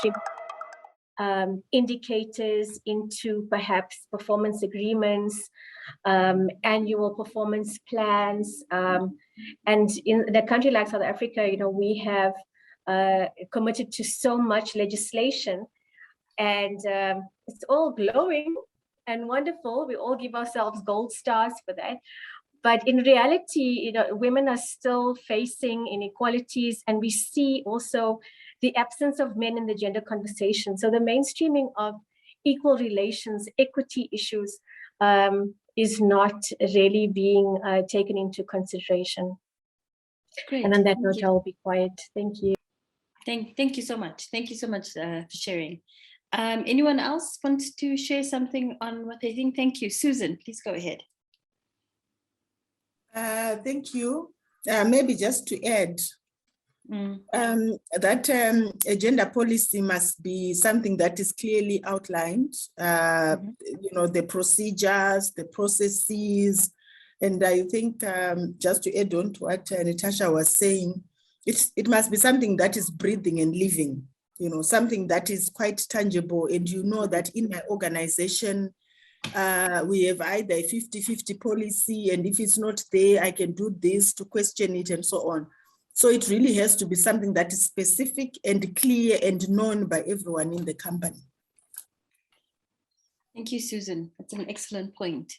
mainstream indicators into perhaps performance agreements, annual performance plans. And in a country like South Africa, we have committed to so much legislation, and it's all glowing and wonderful. We all give ourselves gold stars for that. But in reality, women are still facing inequalities, and we see also the absence of men in the gender conversation. So the mainstreaming of equal relations, equity issues is not really being taken into consideration. Great. And on that note, I will be quiet. Thank you. Thank you so much. Thank you so much for sharing. Anyone else wants to share something on what they think? Thank you. Susan, please go ahead. Thank you. Maybe just to add that a gender policy must be something that is clearly outlined, the procedures, the processes. And I think just to add on to what Natasha was saying, it must be something that is breathing and living, something that is quite tangible. And that in my organization, we have either a 50-50 policy, and if it's not there, I can do this to question it and so on. So it really has to be something that is specific and clear and known by everyone in the company. Thank you, Susan. That's an excellent point.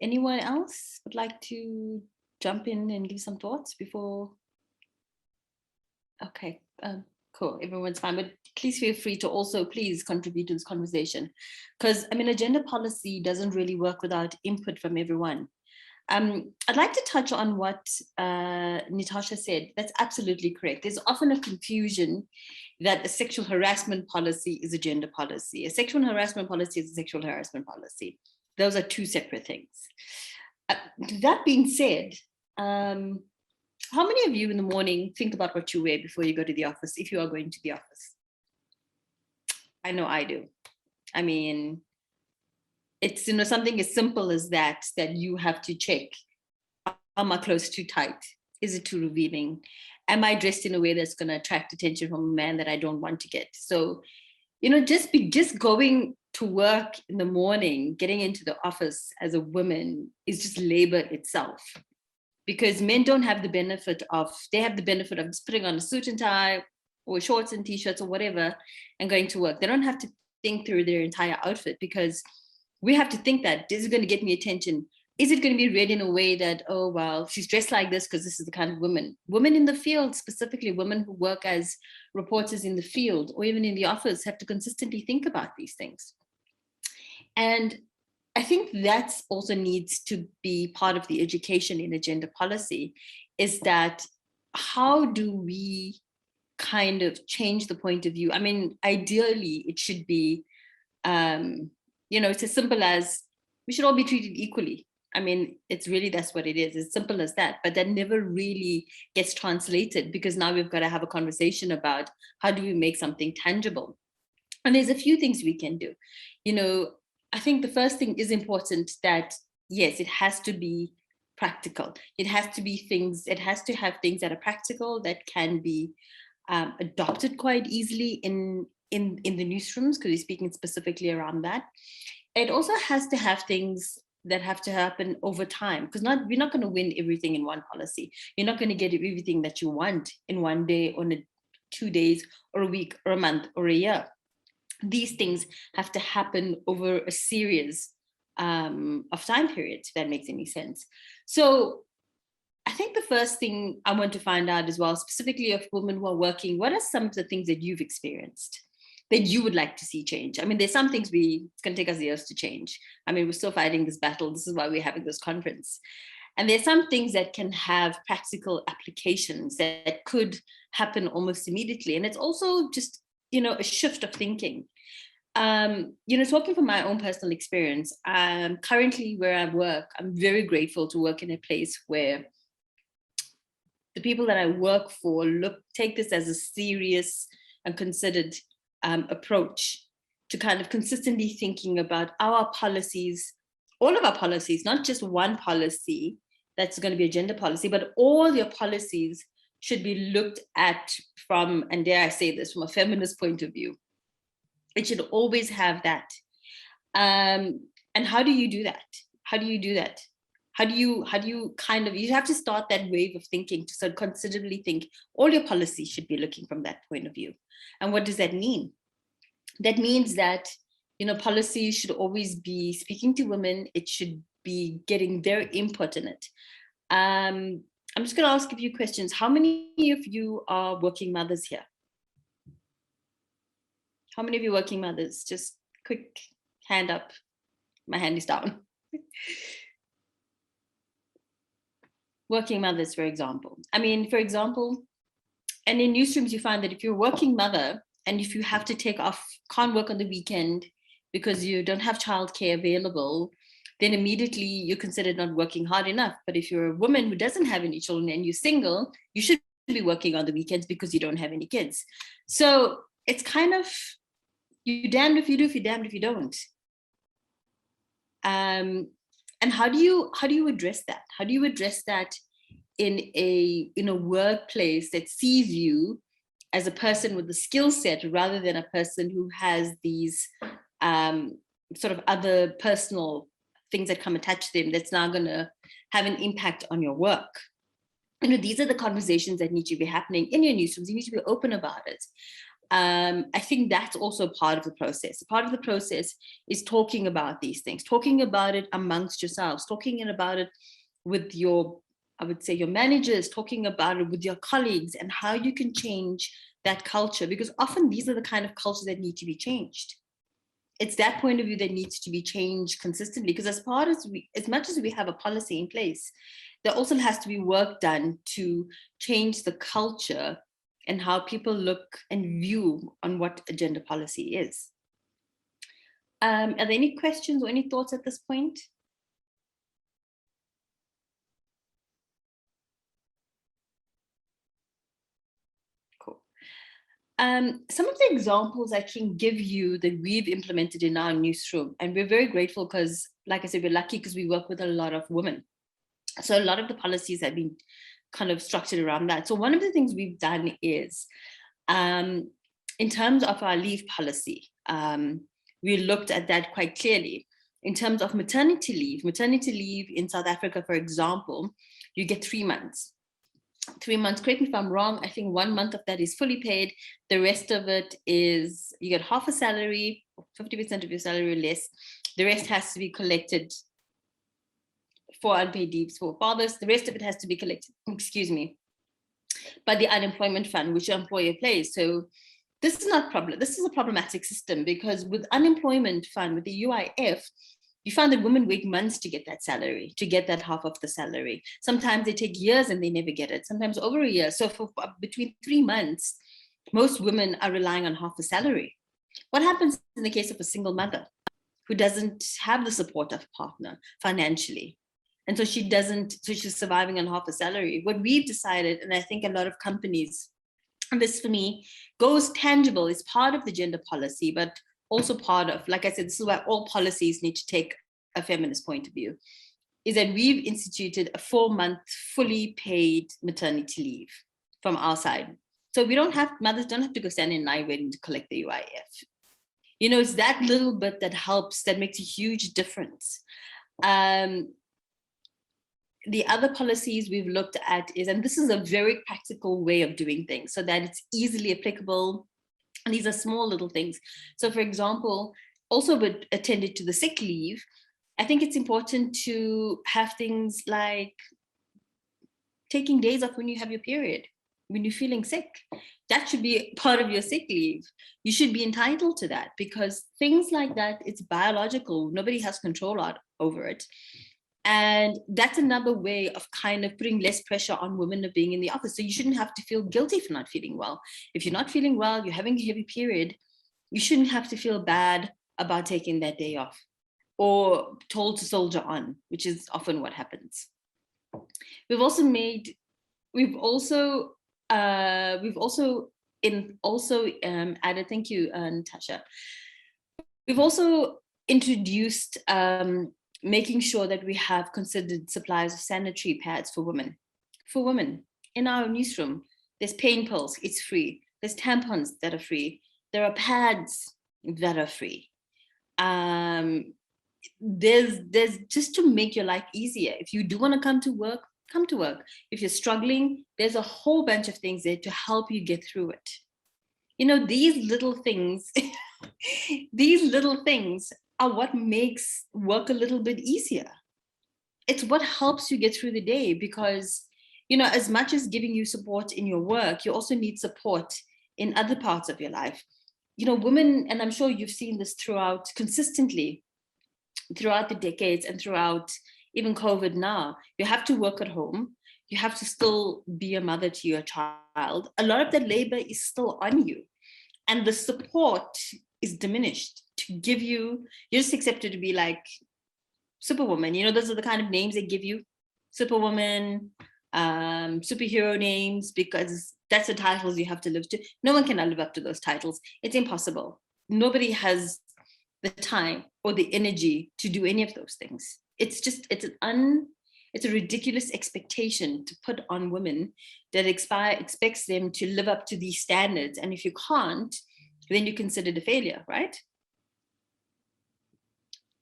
Anyone else would like to jump in and give some thoughts before? Okay, cool, everyone's fine, but please feel free to also please contribute to this conversation, because a gender policy doesn't really work without input from everyone. I'd like to touch on what Natasha said. That's absolutely correct. There's often a confusion that a sexual harassment policy is a gender policy. A sexual harassment policy is a sexual harassment policy. Those are two separate things. That being said, how many of you in the morning think about what you wear before you go to the office, if you are going to the office? I know I do. It's something as simple as that you have to check. Are my clothes too tight? Is it too revealing? Am I dressed in a way that's going to attract attention from a man that I don't want to get? So, just going to work in the morning, getting into the office as a woman is just labor itself. Because men don't have the benefit of, they have the benefit of just putting on a suit and tie or shorts and t-shirts or whatever and going to work. They don't have to think through their entire outfit, because we have to think that this is going to get me attention. Is it going to be read in a way that, oh, well, she's dressed like this because this is the kind of woman. Women in the field, specifically women who work as reporters in the field or even in the office, have to consistently think about these things. And I think that also needs to be part of the education in a gender policy, is that how do we kind of change the point of view? Ideally, it should be, it's as simple as we should all be treated equally. It's really, that's what it is. It's simple as that. But that never really gets translated, because now we've got to have a conversation about how do we make something tangible. And there's a few things we can do. I think the first thing is important that, yes, it has to be practical. It has to be things, it has to have things that are practical, that can be adopted quite easily in the newsrooms, because we're speaking specifically around that. It also has to have things that have to happen over time, because we're not going to win everything in one policy. You're not going to get everything that you want in one day, or 2 days, or a week, or a month, or a year. These things have to happen over a series of time periods, if that makes any sense. So I think the first thing I want to find out as well, specifically of women who are working, what are some of the things that you've experienced that you would like to see change? There's some things it's going to take us years to change. We're still fighting this battle. This is why we're having this conference. And there's some things that can have practical applications that could happen almost immediately. And it's also just, a shift of thinking. Talking from my own personal experience, currently where I work, I'm very grateful to work in a place where the people that I work for take this as a serious and considered approach to kind of consistently thinking about our policies, all of our policies, not just one policy that's going to be a gender policy, but all your policies should be looked at from, and dare I say this, from a feminist point of view. It should always have that. And how do you do that? How do you do that? How do you kind of, you have to start that wave of thinking to sort of considerably think all your policies should be looking from that point of view. And what does that mean? That means that, you know, policies should always be speaking to women. It should be getting their input in it. I'm just going to ask a few questions. How many of you are working mothers here? How many of you working mothers? Just quick hand up. My hand is down. Working mothers, for example. I mean, for example, and in newsrooms, you find that if you're a working mother and if you have to take off, can't work on the weekend because you don't have childcare available, then immediately you're considered not working hard enough. But if you're a woman who doesn't have any children and you're single, you should be working on the weekends because you don't have any kids. So it's kind of, you're damned if you do, if you're damned if you don't. And how do you address that? How do you address that in a workplace that sees you as a person with a skill set rather than a person who has these sort of other personal things that come attached to them that's now going to have an impact on your work? You know, these are the conversations that need to be happening in your newsrooms. You need to be open about it. I think that's also part of the process. Part of the process is talking about these things, talking about it amongst yourselves, talking about it with your, I would say, your managers, talking about it with your colleagues and how you can change that culture, because often these are the kind of cultures that need to be changed. It's that point of view that needs to be changed consistently, because as much as we have a policy in place, there also has to be work done to change the culture and how people look and view on what a gender policy is. Are there any questions or any thoughts at this point? Cool. Some of the examples I can give you that we've implemented in our newsroom, and we're very grateful because, like I said, we're lucky because we work with a lot of women. So a lot of the policies have been kind of structured around that. So one of the things we've done is, in terms of our leave policy, we looked at that quite clearly. In terms of maternity leave in South Africa, for example, you get 3 months. 3 months, correct me if I'm wrong, I think 1 month of that is fully paid. The rest of it is, you get half a salary, 50% of your salary or less. The rest has to be collected for unpaid leaves for fathers. The rest of it has to be collected, by the unemployment fund, which your employer pays. So this is not problem. This is a problematic system, because with unemployment fund, with the UIF, you find that women wait months to get that salary, to get that half of the salary. Sometimes they take years and they never get it, sometimes over a year. So for between 3 months, most women are relying on half the salary. What happens in the case of a single mother who doesn't have the support of a partner financially? And so she's surviving on half a salary. What we've decided, and I think a lot of companies, and this for me goes tangible, is part of the gender policy, but also part of, like I said, this is why all policies need to take a feminist point of view, is that we've instituted a 4-month fully paid maternity leave from our side. So mothers don't have to go stand in line waiting to collect the UIF. You know, it's that little bit that helps, that makes a huge difference. The other policies we've looked at is, and this is a very practical way of doing things so that it's easily applicable. And these are small little things. So for example, also attended to the sick leave, I think it's important to have things like taking days off when you have your period, when you're feeling sick. That should be part of your sick leave. You should be entitled to that, because things like that, it's biological. Nobody has control over it. And that's another way of kind of putting less pressure on women of being in the office. So you shouldn't have to feel guilty for not feeling well. If you're not feeling well, you're having a heavy period, you shouldn't have to feel bad about taking that day off or told to soldier on, which is often what happens. We've also added, thank you, Natasha. We've also introduced making sure that we have considered supplies of sanitary pads for women. For women in our newsroom, there's pain pills, it's free. There's tampons that are free. There are pads that are free. There's just to make your life easier. If you do want to come to work, come to work. If you're struggling, there's a whole bunch of things there to help you get through it. You know, these little things, these little things are what makes work a little bit easier. It's what helps you get through the day, because, you know, as much as giving you support in your work, you also need support in other parts of your life. You know, women, and I'm sure you've seen this throughout consistently, throughout the decades and throughout even COVID now, you have to work at home. You have to still be a mother to your child. A lot of that labor is still on you. And the support is diminished to give you, you're just accepted to be like Superwoman. You know, those are the kind of names they give you. Superwoman, superhero names, because that's the titles you have to live to. No one can live up to those titles. It's impossible. Nobody has the time or the energy to do any of those things. It's just, it's a ridiculous expectation to put on women that expects them to live up to these standards. And if you can't, then you're considered a failure, right?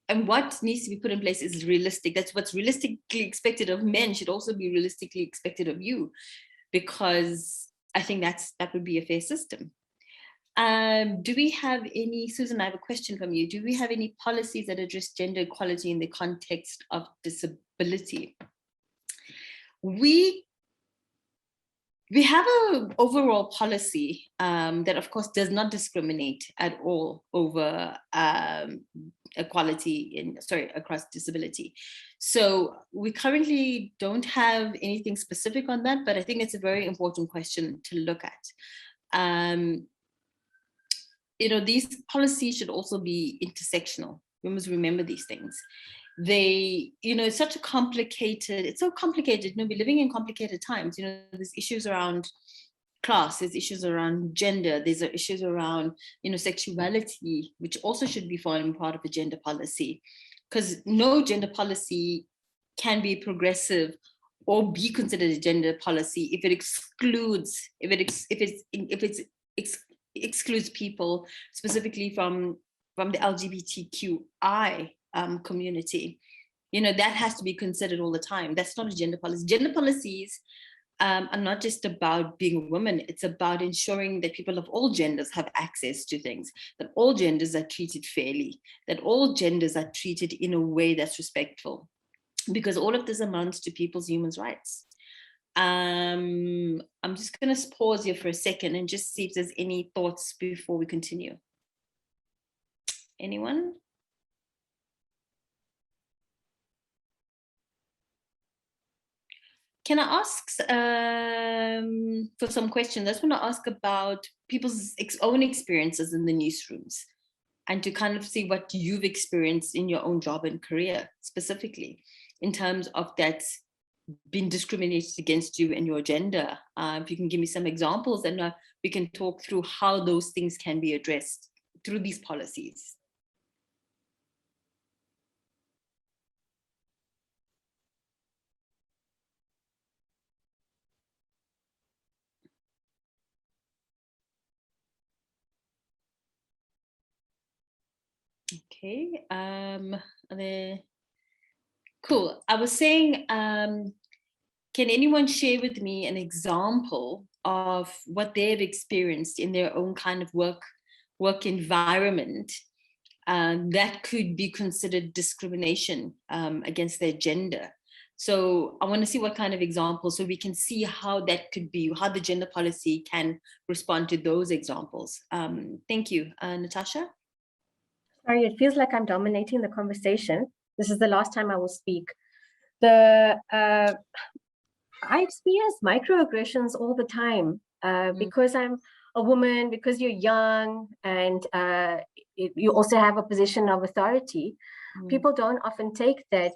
And what needs to be put in place is realistic. That's what's realistically expected of men should also be realistically expected of you, because I think that would be a fair system. Do we have any, Susan, I have a question from you. Do we have any policies that address gender equality in the context of disability? We have an overall policy that, of course, does not discriminate at all over equality across disability. So we currently don't have anything specific on that, but I think it's a very important question to look at. You know, these policies should also be intersectional. We must remember these things. They, you know, it's so complicated. You know, we're living in complicated times. You know, there's issues around class, there's issues around gender, there's issues around, you know, sexuality, which also should be forming part of a gender policy, because no gender policy can be progressive or be considered a gender policy if it excludes people specifically from the LGBTQI community. You know, that has to be considered all the time. That's not a gender policy. Gender policies are not just about being a woman. It's about ensuring that people of all genders have access to things, that all genders are treated fairly, that all genders are treated in a way that's respectful, because all of this amounts to people's human rights. I'm just going to pause here for a second and just see if there's any thoughts before we continue. Anyone? Can I ask for some questions? I just want to ask about people's own experiences in the newsrooms, and to kind of see what you've experienced in your own job and career, specifically in terms of that being discriminated against you and your gender. If you can give me some examples, and we can talk through how those things can be addressed through these policies. Okay, cool. I was saying, can anyone share with me an example of what they've experienced in their own kind of work environment that could be considered discrimination against their gender? So I want to see what kind of examples, so we can see how that could be, how the gender policy can respond to those examples. Thank you. Natasha? Sorry, it feels like I'm dominating the conversation. This is the last time I will speak. I experience microaggressions all the time because I'm a woman, because you're young, and you also have a position of authority. People don't often take that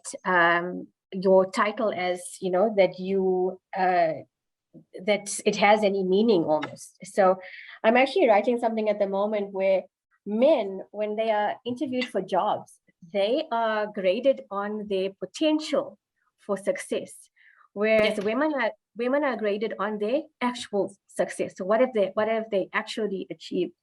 your title as, you know, that you that it has any meaning almost. So I'm actually writing something at the moment where men, when they are interviewed for jobs, they are graded on their potential for success, whereas women are graded on their actual success. So what have they actually achieved?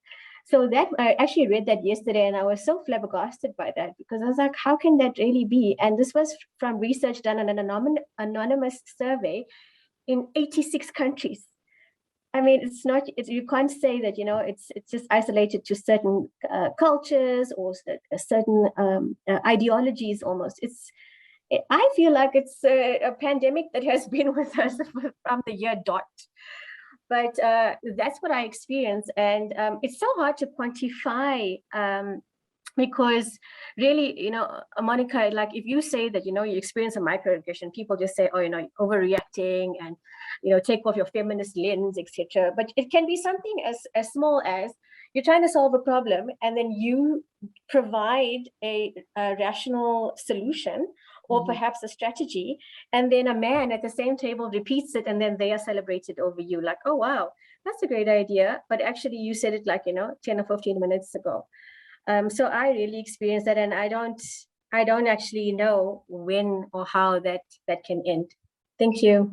So that I actually read that yesterday, and I was so flabbergasted by that, because I was like, how can that really be? And this was from research done on an anonymous survey in 86 countries. I mean, it's not, you can't say that, it's just isolated to certain cultures or certain ideologies almost. I feel like it's a pandemic that has been with us from the year dot. But that's what I experienced. And it's so hard to quantify, because really, Monica, like if you say that, you experience a microaggression, people just say, oh, overreacting and, take off your feminist lens, etc. But it can be something as small as you're trying to solve a problem and then you provide a rational solution or perhaps a strategy, and then a man at the same table repeats it, and then they are celebrated over you, like, oh wow, that's a great idea, but actually you said it like 10 or 15 minutes ago. So I really experienced that, and I don't actually know when or how that can end. Thank you.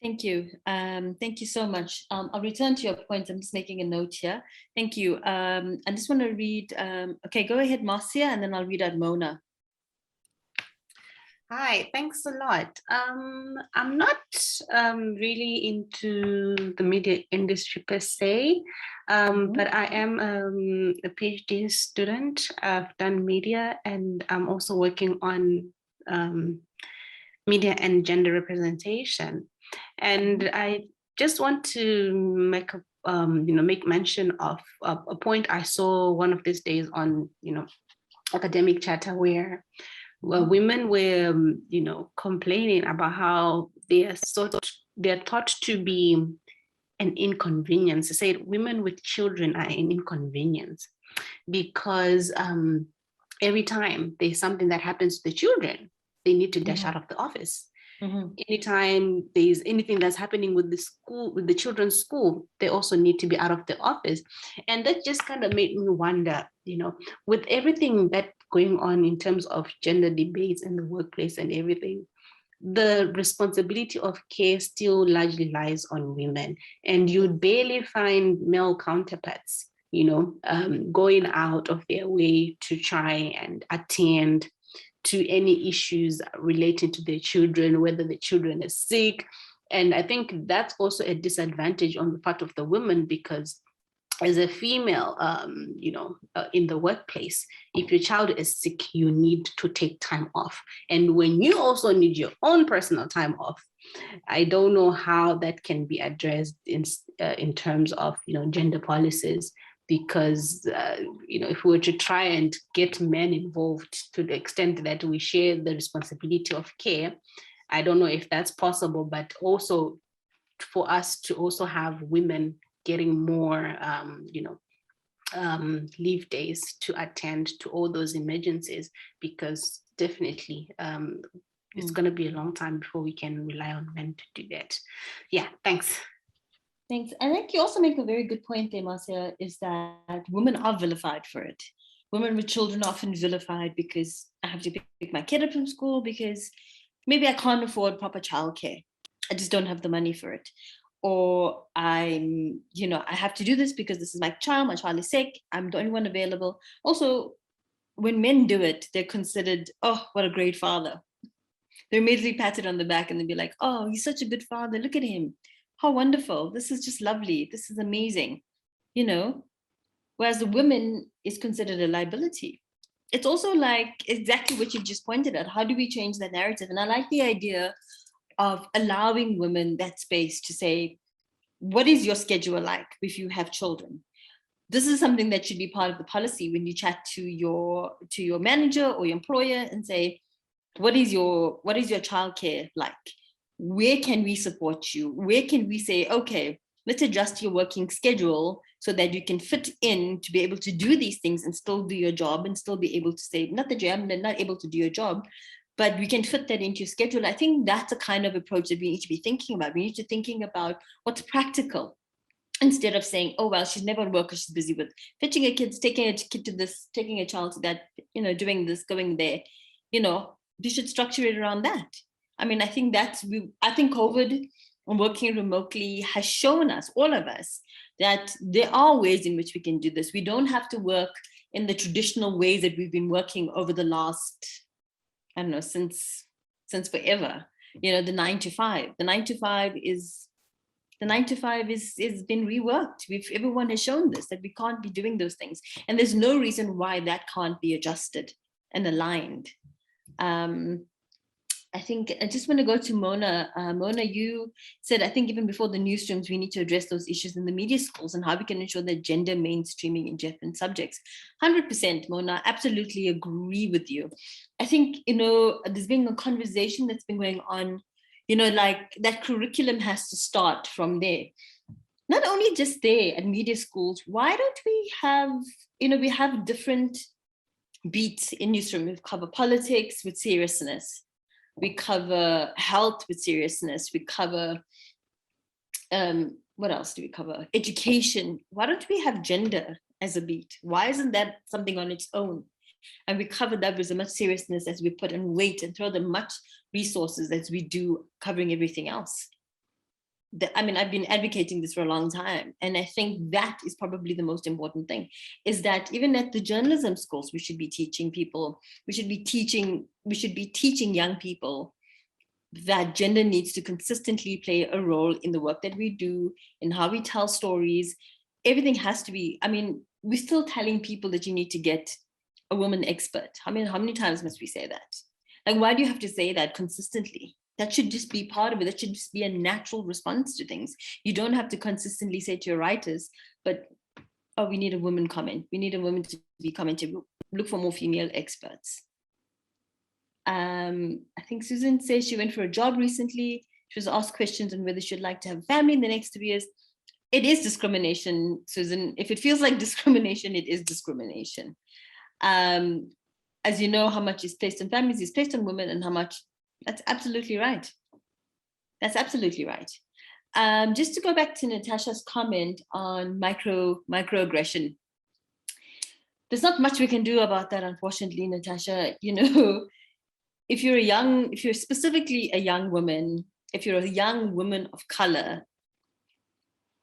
Thank you. Thank you so much. I'll return to your point. I'm just making a note here. Thank you. I just want to read, okay, go ahead, Marcia, and then I'll read out Mona. Hi, thanks a lot. I'm not really into the media industry per se, but I am a PhD student. I've done media, and I'm also working on media and gender representation. And I just want to make make mention of a point I saw one of these days on Academic Chatter, where women were complaining about how they're thought to be an inconvenience. They said women with children are an inconvenience because every time there's something that happens to the children, they need to dash out of the office. Anytime there's anything that's happening with the school, with the children's school, they also need to be out of the office. And that just kind of made me wonder, with everything that's going on in terms of gender debates in the workplace and everything, the responsibility of care still largely lies on women. And you'd barely find male counterparts, going out of their way to try and attend to any issues relating to their children, whether the children are sick. And I think that's also a disadvantage on the part of the women, because as a female, in the workplace, if your child is sick, you need to take time off. And when you also need your own personal time off, I don't know how that can be addressed in terms of, gender policies. Because, if we were to try and get men involved to the extent that we share the responsibility of care, I don't know if that's possible, but also for us to also have women getting more, leave days to attend to all those emergencies, because definitely it's going to be a long time before we can rely on men to do that. Yeah, thanks. Thanks. I think you also make a very good point there, Marcia, is that women are vilified for it. Women with children are often vilified because I have to pick my kid up from school because maybe I can't afford proper childcare. I just don't have the money for it. Or I have to do this because this is my child is sick, I'm the only one available. Also, when men do it, they're considered, oh, what a great father. They're immediately patted on the back and they'll be like, oh, he's such a good father, look at him. How wonderful. This is just lovely. This is amazing. Whereas the woman is considered a liability. It's also like exactly what you just pointed out. How do we change that narrative? And I like the idea of allowing women that space to say, what is your schedule like if you have children? This is something that should be part of the policy when you chat to your manager or your employer and say, what is your childcare like? Where can we support you? Where can we say, okay, let's adjust your working schedule so that you can fit in to be able to do these things and still do your job and still be able to say, not that you're not able to do your job, but we can fit that into your schedule. I think that's a kind of approach that we need to be thinking about. We need to be thinking about what's practical instead of saying, oh, well, she's never at work because she's busy with fetching her kids, taking a kid to this, taking a child to that, doing this, going there. You should structure it around that. I mean, I think COVID working remotely has shown us, all of us, that there are ways in which we can do this. We don't have to work in the traditional ways that we've been working over the last, I don't know, since forever. You know, the 9 to 5. The 9 to 5 is been reworked. Everyone has shown this, that we can't be doing those things, and there's no reason why that can't be adjusted and aligned. I think I just want to go to Mona. Mona, you said, I think even before the newsrooms, we need to address those issues in the media schools and how we can ensure that gender mainstreaming in different subjects. 100%, Mona, absolutely agree with you. I think, you know, there's been a conversation that's been going on, you know, like that curriculum has to start from there. Not only just there at media schools, why don't we have, you know, we have different beats in newsroom. We cover politics with seriousness. We cover health with seriousness. We cover, what else do we cover? Education. Why don't we have gender as a beat? Why isn't that something on its own? And we cover that with as much seriousness as we put in weight and throw them much resources as we do covering everything else. I mean, I've been advocating this for a long time. And I think that is probably the most important thing, is that even at the journalism schools, we should be teaching people, we should be teaching young people that gender needs to consistently play a role in the work that we do, in how we tell stories. Everything has to be, I mean, we're still telling people that you need to get a woman expert. How many times must we say that? Like, why do you have to say that consistently? That should just be part of it. That should just be a natural response to things. You don't have to consistently say to your writers, but, oh, we need a woman comment. We need a woman to be commenting. Look for more female experts. I think Susan says she went for a job recently. She was asked questions on whether she'd like to have a family in the next 3 years. It is discrimination, Susan. If it feels like discrimination, it is discrimination. As you know, how much is placed on families is placed on women, and how much. That's absolutely right. That's absolutely right. Just to go back to Natasha's comment on microaggression, there's not much we can do about that, unfortunately, Natasha. You know, if you're specifically a young woman, if you're a young woman of color,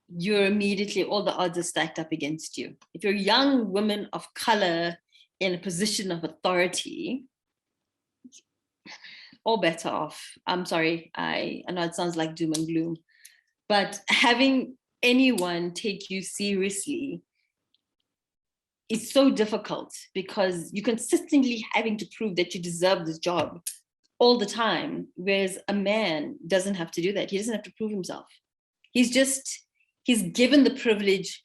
you're immediately, all the odds are stacked up against you. If you're a young woman of color in a position of authority, all better off. I'm sorry, I know it sounds like doom and gloom, but having anyone take you seriously is so difficult, because you're consistently having to prove that you deserve this job all the time, whereas a man doesn't have to do that. He doesn't have to prove himself. He's given the privilege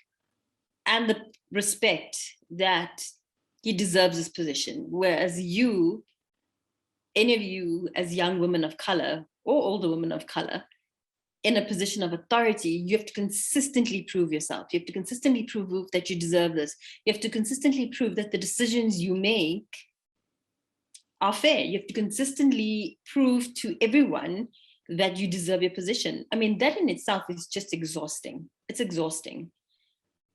and the respect that he deserves this position, whereas you, any of you as young women of color or older women of color in a position of authority, you have to consistently prove yourself. You have to consistently prove that you deserve this. You have to consistently prove that the decisions you make are fair. You have to consistently prove to everyone that you deserve your position. I mean, that in itself is just exhausting. It's exhausting.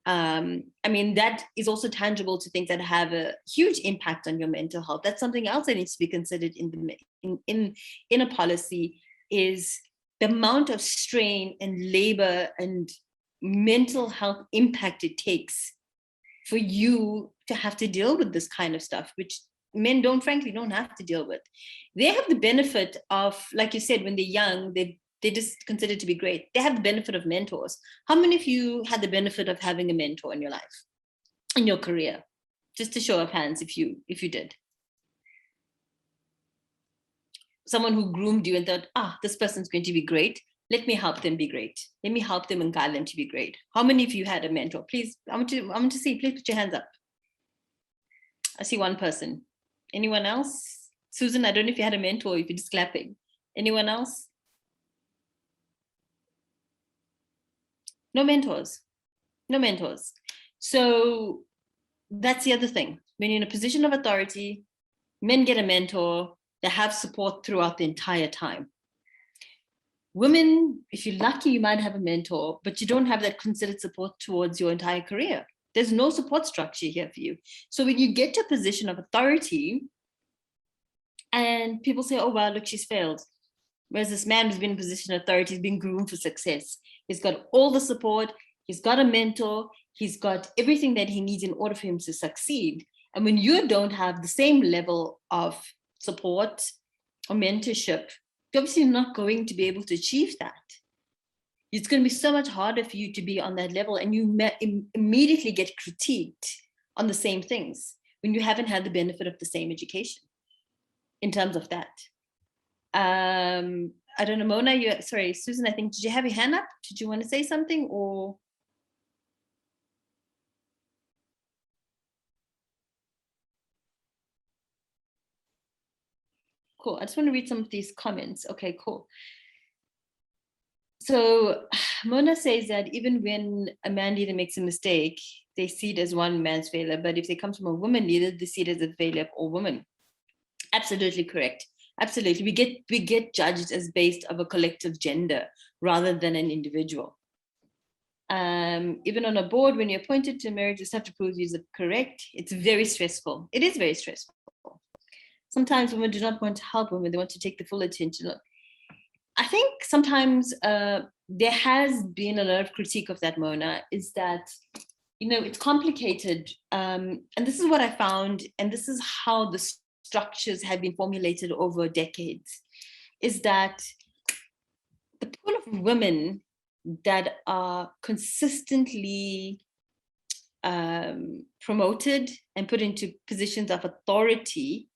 I mean, that is also tangible to things that have a huge impact on your mental health. That's something else that needs to be considered in a policy, is the amount of strain and labor and mental health impact it takes for you to have to deal with this kind of stuff, which men frankly don't have to deal with. They have the benefit of, like you said, when they're young, they're just considered to be great. They have the benefit of mentors. How many of you had the benefit of having a mentor in your life, in your career? Just to show of hands, if you did. Someone who groomed you and thought, this person's going to be great. Let me help them be great. Let me help them and guide them to be great. How many of you had a mentor? Please, I want to see, please put your hands up. I see one person. Anyone else? Susan, I don't know if you had a mentor, if you're just clapping. Anyone else? No mentors. No mentors. So that's the other thing. When you're in a position of authority, men get a mentor. They have support throughout the entire time. Women, if you're lucky, you might have a mentor, but you don't have that considered support towards your entire career. There's no support structure here for you. So when you get to a position of authority and people say, oh, wow, look, she's failed. Whereas this man who's been in a position of authority is being groomed for success. He's got all the support, he's got a mentor, he's got everything that he needs in order for him to succeed. And when you don't have the same level of support or mentorship, you're obviously not going to be able to achieve that. It's going to be so much harder for you to be on that level, and you immediately get critiqued on the same things when you haven't had the benefit of the same education in terms of that. I don't know, Mona, sorry, Susan, I think, did you have your hand up? Did you want to say something or? Cool, I just want to read some of these comments. Okay, cool. So Mona says that even when a man leader makes a mistake, they see it as one man's failure, but if they come from a woman leader, they see it as a failure of all women. Absolutely correct. Absolutely. We get judged as based of a collective gender rather than an individual. Even on a board, when you're appointed to marriage, you just have to prove you're correct. It's very stressful. It is very stressful. Sometimes women do not want to help women. They want to take the full attention. Look, I think sometimes there has been a lot of critique of that, Mona, is that, you know, it's complicated. And this is what I found, and this is how the structures have been formulated over decades, is that the pool of women that are consistently promoted and put into positions of authority,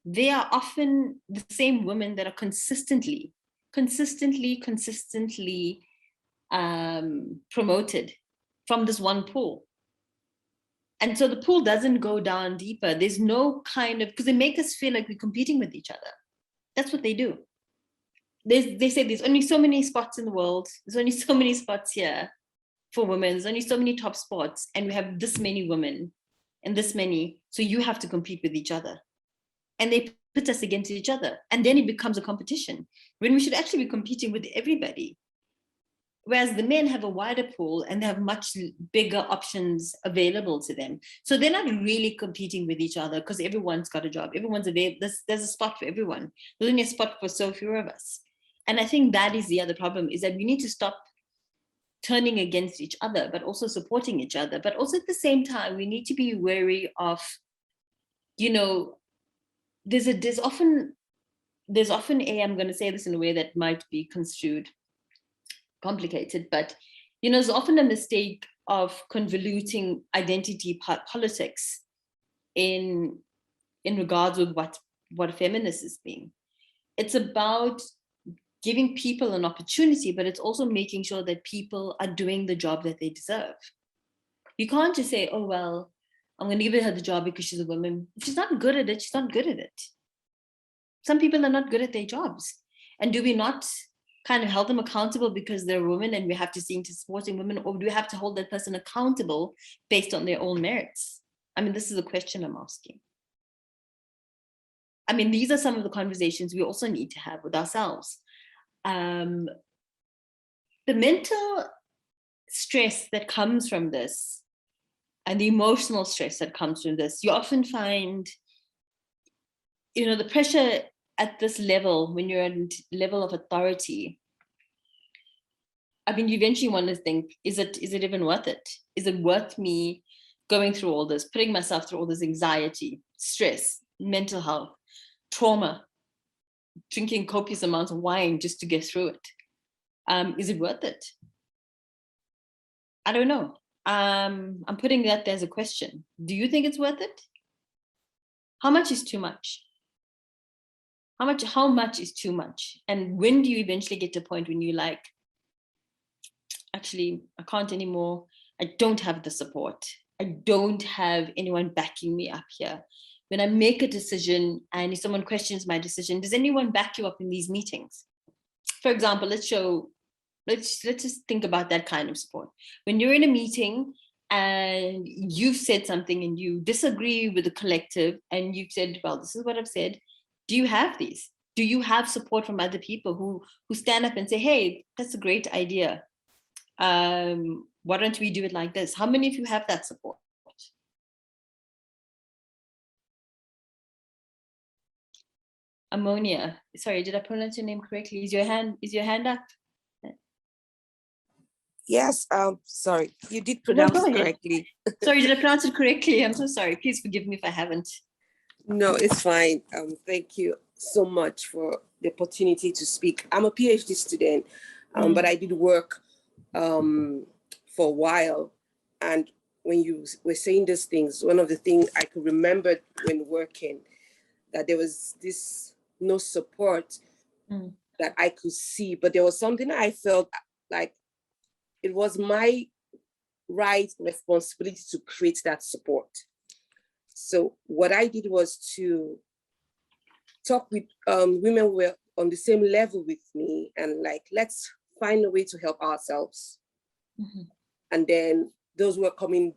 they are often the same women that are consistently promoted from this one pool. And so the pool doesn't go down deeper. There's no kind of, because they make us feel like we're competing with each other. That's what they do. They say there's only so many spots in the world. There's only so many spots here for women. There's only so many top spots. And we have this many women and this many. So you have to compete with each other. And they put us against each other. And then it becomes a competition when we should actually be competing with everybody. Whereas the men have a wider pool and they have much bigger options available to them. So they're not really competing with each other because everyone's got a job. Everyone's available. There's a spot for everyone. There's only a spot for so few of us. And I think that is the other problem, is that we need to stop turning against each other, but also supporting each other. But also at the same time, we need to be wary of, you know, there's often I'm going to say this in a way that might be construed complicated, but you know, there's often a mistake of convoluting identity politics in regards with what a feminist is being. It's about giving people an opportunity, but it's also making sure that people are doing the job that they deserve. You can't just say, oh, well, I'm going to give her the job because she's a woman. If she's not good at it, she's not good at it. Some people are not good at their jobs. And do we not kind of hold them accountable because they're women and we have to see into supporting women, or do we have to hold that person accountable based on their own merits? I mean, this is a question I'm asking. I mean, these are some of the conversations we also need to have with ourselves. The mental stress that comes from this and the emotional stress that comes from this, you often find, you know, the pressure at this level, when you're at a level of authority, I mean, you eventually want to think, is it even worth it? Is it worth me going through all this, putting myself through all this anxiety, stress, mental health, trauma, drinking copious amounts of wine just to get through it? Is it worth it? I don't know. I'm putting that there as a question. Do you think it's worth it? How much is too much? How much is too much? And when do you eventually get to a point when you're like, actually, I can't anymore. I don't have the support. I don't have anyone backing me up here. When I make a decision and if someone questions my decision, does anyone back you up in these meetings? For example, let's just think about that kind of support. When you're in a meeting and you've said something and you disagree with the collective and you've said, well, this is what I've said. Do you have these? Do you have support from other people who stand up and say, hey, that's a great idea. Why don't we do it like this? How many of you have that support? Ammonia. Sorry, did I pronounce your name correctly? Is your hand up? Yes, sorry, you did No, pronounce go it ahead. correctly. Sorry, did I pronounce it correctly? I'm so sorry. Please forgive me if I haven't. No, it's fine. Thank you so much for the opportunity to speak. I'm a PhD student, but I did work for a while. And when you were saying these things, one of the things I could remember when working, that there was this no support that I could see, but there was something I felt like it was my right responsibility to create that support. So what I did was to talk with women who were on the same level with me and like, let's find a way to help ourselves. And then those who are coming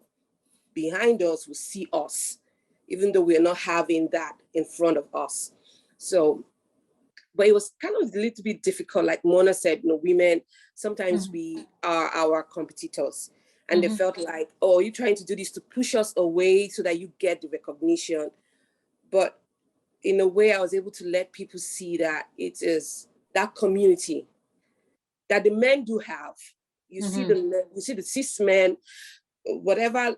behind us will see us, even though we're not having that in front of us. So, but it was kind of a little bit difficult. Like Mona said, women, sometimes we are our competitors. And they felt like, oh, you're trying to do this to push us away so that you get the recognition. But in a way, I was able to let people see that it is that community that the men do have. You see the cis men, whatever,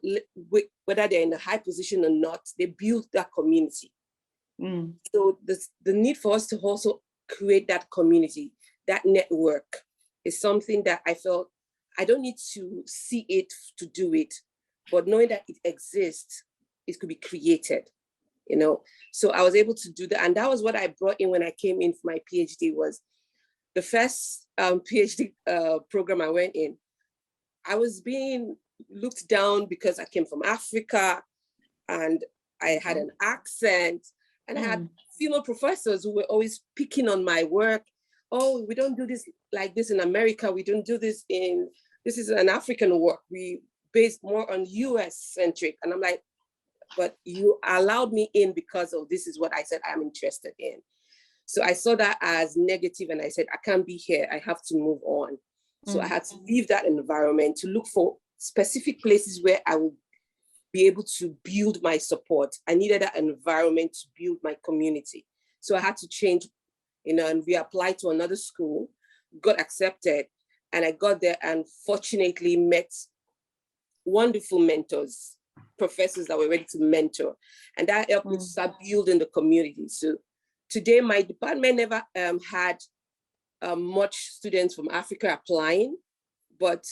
whether they're in a high position or not, they build that community. So the need for us to also create that community, that network, is something that I felt I don't need to see it to do it, but knowing that it exists, it could be created, So I was able to do that. And that was what I brought in when I came in for my PhD. Was the first PhD program I went in. I was being looked down because I came from Africa and I had an accent, and I had female professors who were always picking on my work. Oh, we don't do this like this in America. We don't do this this is an African work. We based more on US centric. And I'm like, but you allowed me in because of this is what I said I'm interested in. So I saw that as negative and I said, I can't be here. I have to move on. So I had to leave that environment to look for specific places where I would be able to build my support. I needed that environment to build my community. So I had to change, and we applied to another school, got accepted, and I got there and fortunately met wonderful mentors, professors that were ready to mentor. And that helped me start building the community. So today, my department never had much students from Africa applying, but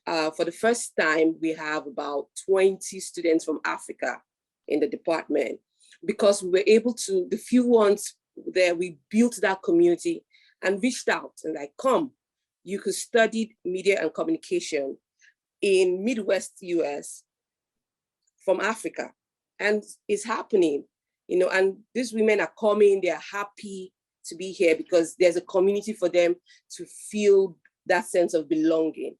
for the first time, we have about 20 students from Africa in the department, because we were able to, the few ones there, we built that community and reached out and like, come, you could study media and communication in Midwest US from Africa. And it's happening, and these women are coming, they're happy to be here because there's a community for them to feel that sense of belonging.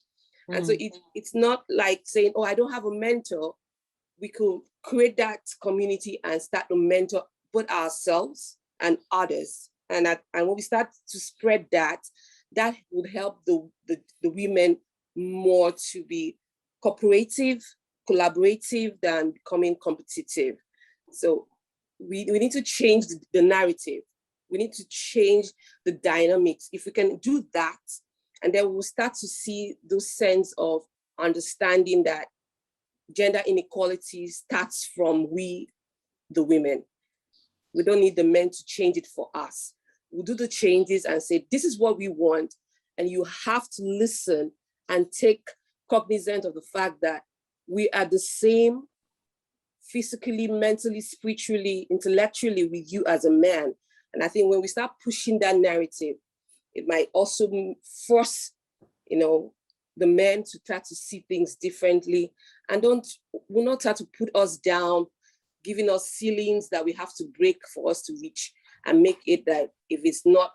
And so it's not like saying, oh, I don't have a mentor. We could create that community and start to mentor both ourselves and others. And when we start to spread that would help the women more to be cooperative, collaborative than becoming competitive. So we need to change the narrative. We need to change the dynamics. If we can do that, and then we'll start to see those sense of understanding that gender inequality starts from we, the women. We don't need the men to change it for us. We'll do the changes and say, this is what we want. And you have to listen and take cognizance of the fact that we are the same physically, mentally, spiritually, intellectually with you as a man. And I think when we start pushing that narrative, it might also force, the men to try to see things differently and will not try to put us down, giving us ceilings that we have to break for us to reach, and make it that if it's not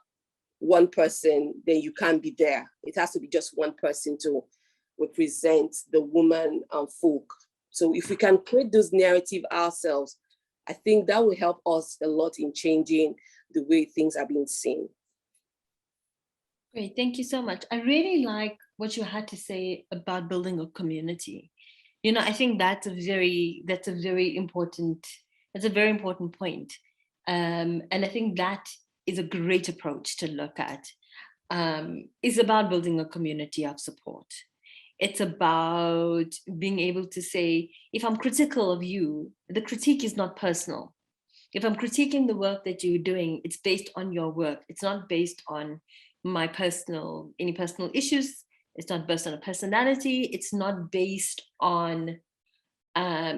one person, then you can't be there. It has to be just one person to represent the woman and folk. So if we can create those narratives ourselves, I think that will help us a lot in changing the way things are being seen. Great, thank you so much. I really like what you had to say about building a community. I think that's a very important point. And I think that is a great approach to look at, is about building a community of support. It's about being able to say, if I'm critical of you, the critique is not personal. If I'm critiquing the work that you're doing, it's based on your work. It's not based on my any personal issues. It's not based on a personality. It's not based on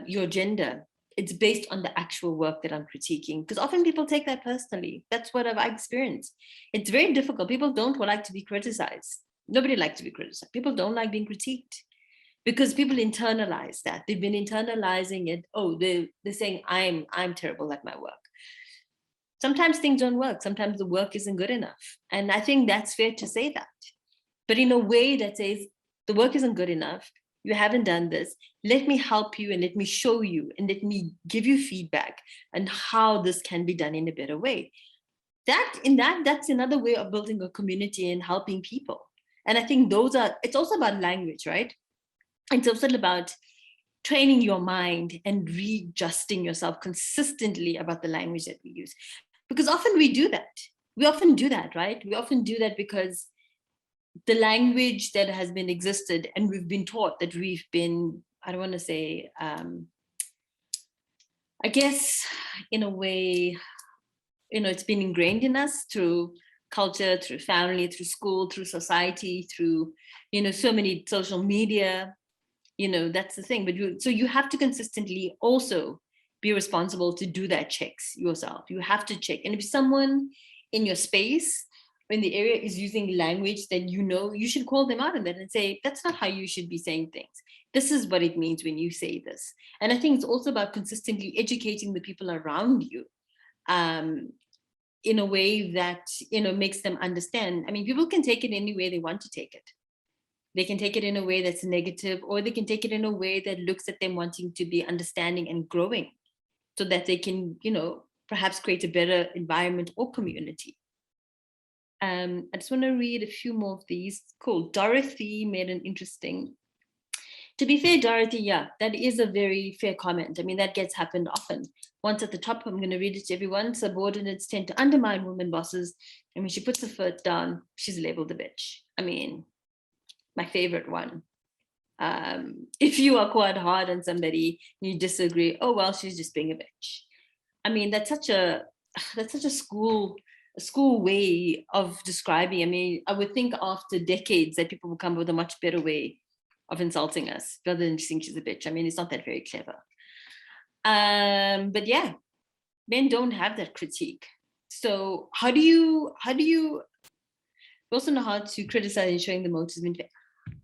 your gender. It's based on the actual work that I'm critiquing. Because often people take that personally. That's what I've experienced. It's very difficult. People don't like to be criticized. Nobody likes to be criticized. People don't like being critiqued because people internalize that. They've been internalizing it. Oh, they're saying I'm terrible at my work. Sometimes things don't work. Sometimes the work isn't good enough. And I think that's fair to say that. But in a way that says the work isn't good enough. You haven't done this. Let me help you and let me show you and let me give you feedback on how this can be done in a better way. That's another way of building a community and helping people. And I think it's also about language, right? It's also about training your mind and readjusting yourself consistently about the language that we use. Because often we do that. We often do that, right? We often do that because the language that has been existed and we've been taught that we've been, I don't want to say, I guess in a way, it's been ingrained in us through culture, through family, through school, through society, through, so many social media, that's the thing. But so you have to consistently also be responsible to do that checks yourself. You have to check. And if someone in your space, in the area is using language that you should call them out on that and say, that's not how you should be saying things. This is what it means when you say this. And I think it's also about consistently educating the people around you in a way that, makes them understand. I mean, people can take it any way they want to take it. They can take it in a way that's negative, or they can take it in a way that looks at them wanting to be understanding and growing so that they can, perhaps create a better environment or community. I just want to read a few more of these. Cool. Dorothy made an interesting. To be fair, Dorothy, yeah, that is a very fair comment. I mean, that gets happened often. Once at the top, I'm going to read it to everyone. Subordinates tend to undermine women bosses. And when she puts her foot down, she's labeled a bitch. I mean, my favorite one. If you are quite hard on somebody, you disagree. Oh, well, she's just being a bitch. I mean, that's such a school way of describing. I mean, I would think after decades that people will come up with a much better way of insulting us rather than just saying she's a bitch. I mean, it's not that very clever. But yeah, men don't have that critique. So how do you also know how to criticize and showing the motives?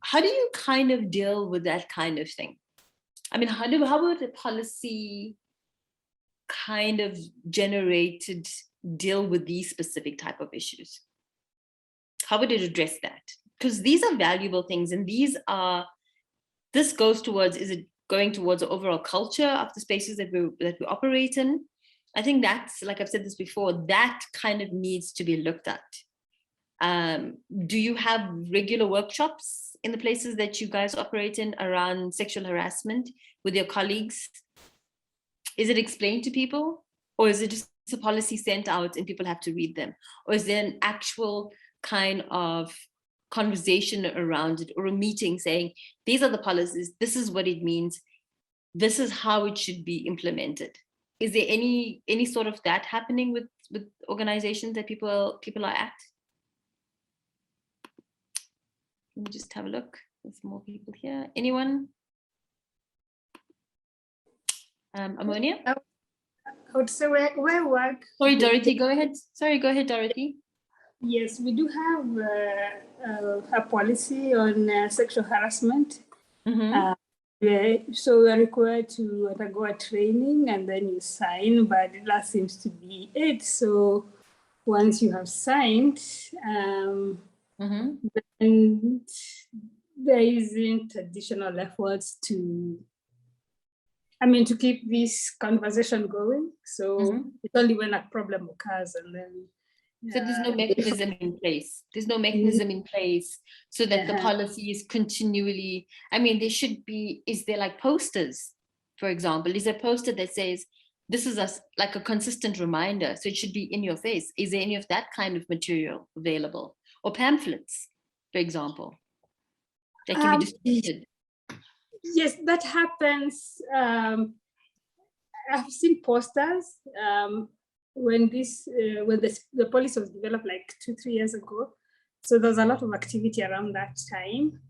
How do you kind of deal with that kind of thing? I mean, how would the policy kind of generated deal with these specific type of issues? How would it address that? Because these are valuable things, and this goes towards, is it going towards the overall culture of the spaces that we operate in? I think that's, like I've said this before, that kind of needs to be looked at. Do you have regular workshops in the places that you guys operate in around sexual harassment with your colleagues? Is it explained to people, or is it just a policy sent out and people have to read them? Or is there an actual kind of conversation around it, or a meeting saying, these are the policies, this is what it means, this is how it should be implemented? Is there any sort of that happening with organizations that people are at? Let me just have a look. There's more people here. Anyone? Ammonia? I would say where I work. Sorry, Dorothy, go ahead. Sorry, go ahead, Dorothy. Yes, we do have a policy on sexual harassment. Mm-hmm. So we are required to undergo a training and then you sign, but that seems to be it. So once you have signed, then there isn't additional efforts to keep this conversation going. So it's only when a problem occurs and then. So there's no mechanism in place. There's no mechanism in place so that the policy is continually, there should be, is there like posters, for example? Is there a poster that says, this is like a consistent reminder. So it should be in your face. Is there any of that kind of material available? Or pamphlets, for example, that can be distributed? Yes, that happens. I've seen posters when the policy was developed like 2-3 years ago. So there's a lot of activity around that time.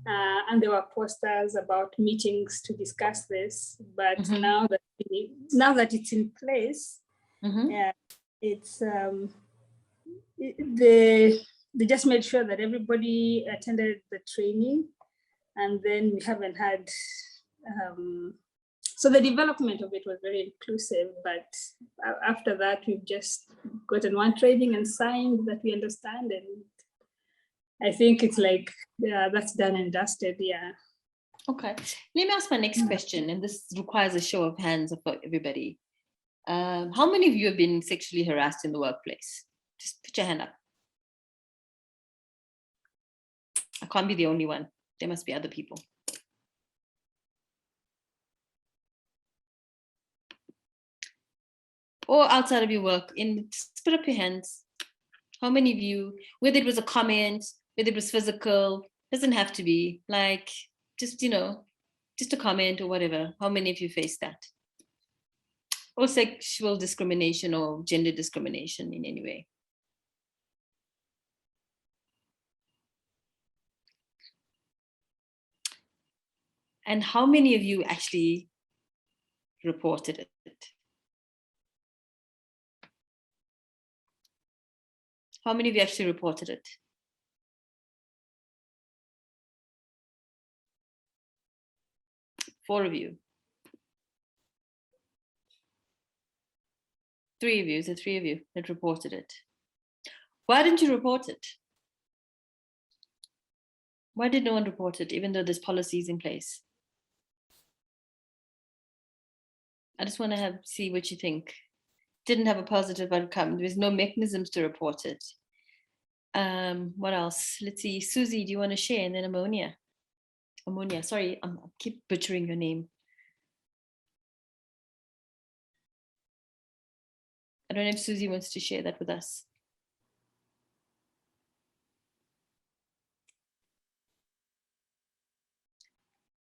And there were posters about meetings to discuss this. But now that it's in place, it's they just made sure that everybody attended the training, and then we haven't had. So the development of it was very inclusive, but after that, we've just gotten one training and signed that we understand, and I think it's like, yeah, that's done and dusted, yeah. Okay, let me ask my next question, and this requires a show of hands for everybody. How many of you have been sexually harassed in the workplace? Just put your hand up. I can't be the only one. There must be other people. Or outside of your work, just put up your hands. How many of you, whether it was a comment, whether it was physical, doesn't have to be, like, just, just a comment or whatever. How many of you faced that? Or sexual discrimination or gender discrimination in any way? And how many of you actually reported it? How many of you actually reported it? Four of you. Three of you, is it three of you that reported it? Why didn't you report it? Why did no one report it, even though there's policies in place? I just want to see what you think. Didn't have a positive outcome. There's no mechanisms to report it. What else? Let's see. Susie, do you want to share? And then Ammonia. Sorry, I keep butchering your name. I don't know if Susie wants to share that with us.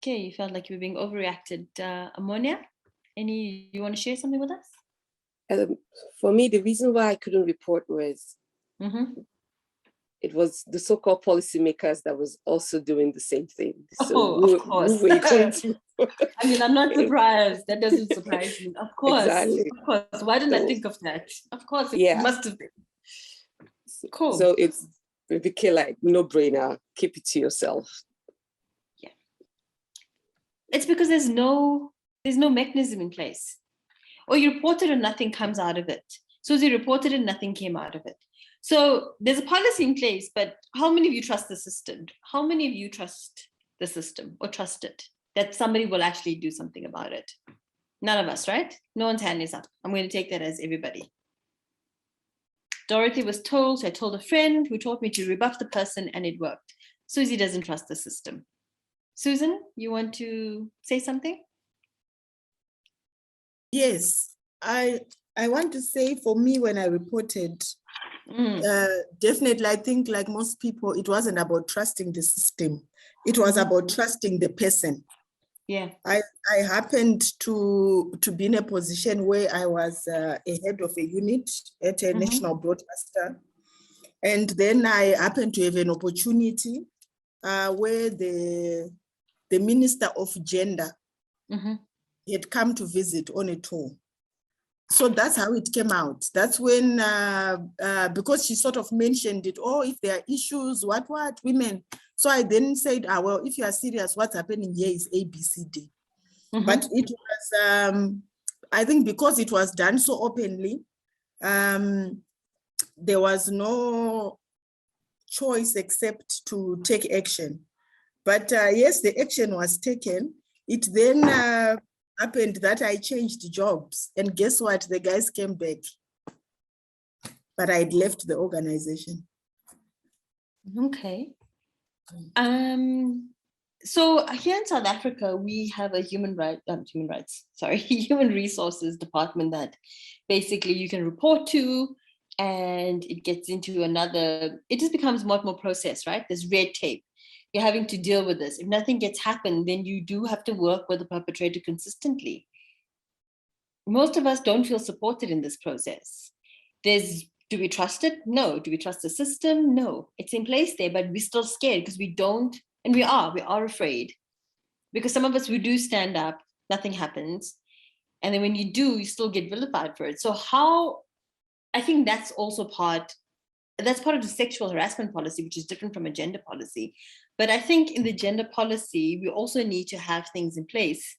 Okay, you felt like you were being overreacted. Ammonia, you want to share something with us? For me, the reason why I couldn't report was it was the so-called policymakers that was also doing the same thing. So of course. I mean, I'm not surprised. That doesn't surprise me. Of course. Exactly. Of course. Why didn't I think of that? Of course, it must have been. Cool. So it became like no brainer. Keep it to yourself. Yeah. It's because there's no mechanism in place. Or you report it and nothing comes out of it. Susie reported and nothing came out of it. So there's a policy in place, but how many of you trust the system? How many of you trust the system or trust it, that somebody will actually do something about it? None of us, right? No one's hand is up. I'm going to take that as everybody. Dorothy was told, so I told a friend who taught me to rebuff the person, and it worked. Susie doesn't trust the system. Susan, you want to say something? Yes, I want to say, for me, when I reported, definitely, I think like most people, it wasn't about trusting the system. It was about trusting the person. Yeah. I happened to be in a position where I was a head of a unit at a national broadcaster. And then I happened to have an opportunity where the Minister of Gender had come to visit on a tour. So that's how it came out. That's when, because she sort of mentioned it, if there are issues, what, women. So I then said, well, if you are serious, what's happening here is A, B, C, D. But it was, I think because it was done so openly, there was no choice except to take action. But yes, the action was taken. It then happened that I changed jobs, and guess what? The guys came back, but I'd left the organization. Okay. So here in South Africa, we have a human resources department that basically you can report to, and it gets into it just becomes much more processed, right? There's red tape. You're having to deal with this. If nothing gets happened, then you do have to work with the perpetrator consistently. Most of us don't feel supported in this process. Do we trust it? No. Do we trust the system? No. It's in place there, but we're still scared because we don't, and we are afraid. Because some of us, we do stand up, nothing happens. And then when you do, you still get vilified for it. So I think that's also part of the sexual harassment policy, which is different from a gender policy. But I think in the gender policy, we also need to have things in place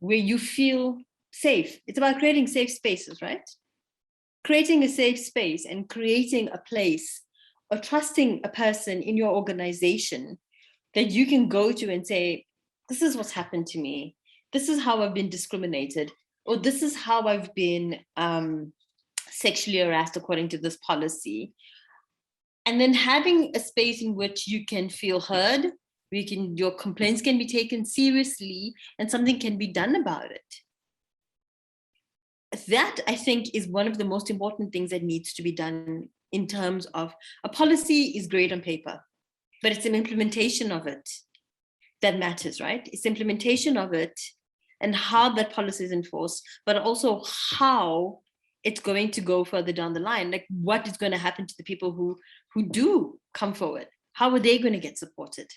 where you feel safe. It's about creating safe spaces, right? Creating a safe space and creating a place or trusting a person in your organization that you can go to and say, this is what's happened to me. This is how I've been discriminated, or this is how I've been sexually harassed according to this policy. And then having a space in which you can feel heard, your complaints can be taken seriously and something can be done about it. That, I think, is one of the most important things that needs to be done in terms of a policy is great on paper, but it's an implementation of it that matters, right? It's implementation of it and how that policy is enforced, but also how it's going to go further down the line. Like, what is going to happen to the people who do come forward? How are they going to get supported?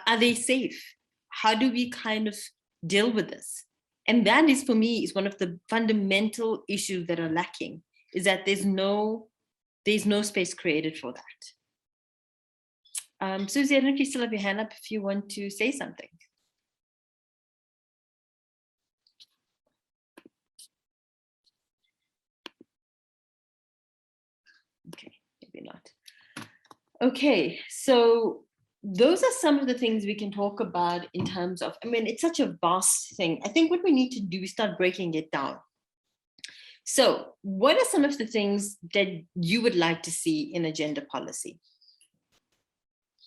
Are they safe? How do we kind of deal with this? And that is, for me, is one of the fundamental issues that are lacking, is that there's no space created for that. Susie, I don't know if you still have your hand up if you want to say something. Okay, maybe not. Okay, so those are some of the things we can talk about in terms of, I mean, it's such a vast thing. I think what we need to do is start breaking it down. So what are some of the things that you would like to see in a gender policy?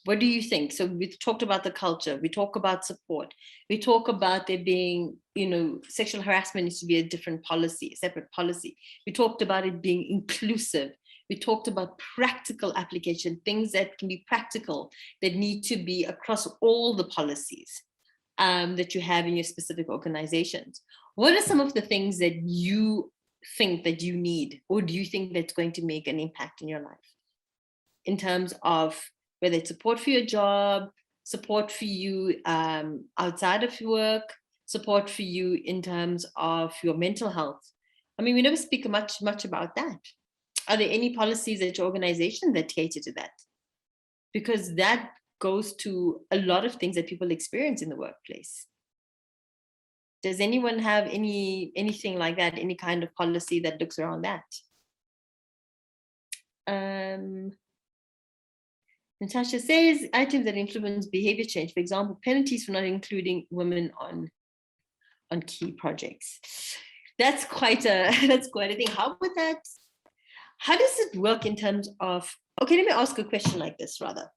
What do you think? So we talked about the culture, we talk about support, we talk about there being, sexual harassment needs to be a different policy, a separate policy. We talked about it being inclusive. We talked about practical application, things that can be practical, that need to be across all the policies that you have in your specific organizations. What are some of the things that you think that you need, or do you think that's going to make an impact in your life in terms of whether it's support for your job, support for you outside of work, support for you in terms of your mental health? I mean, we never speak much about that. Are there any policies at your organization that cater to that? Because that goes to a lot of things that people experience in the workplace. Does anyone have anything like that, any kind of policy that looks around that? Natasha says items that influence behavior change, for example, penalties for not including women on key projects. That's quite a thing. How does it work in terms of, okay, let me ask a question like this rather.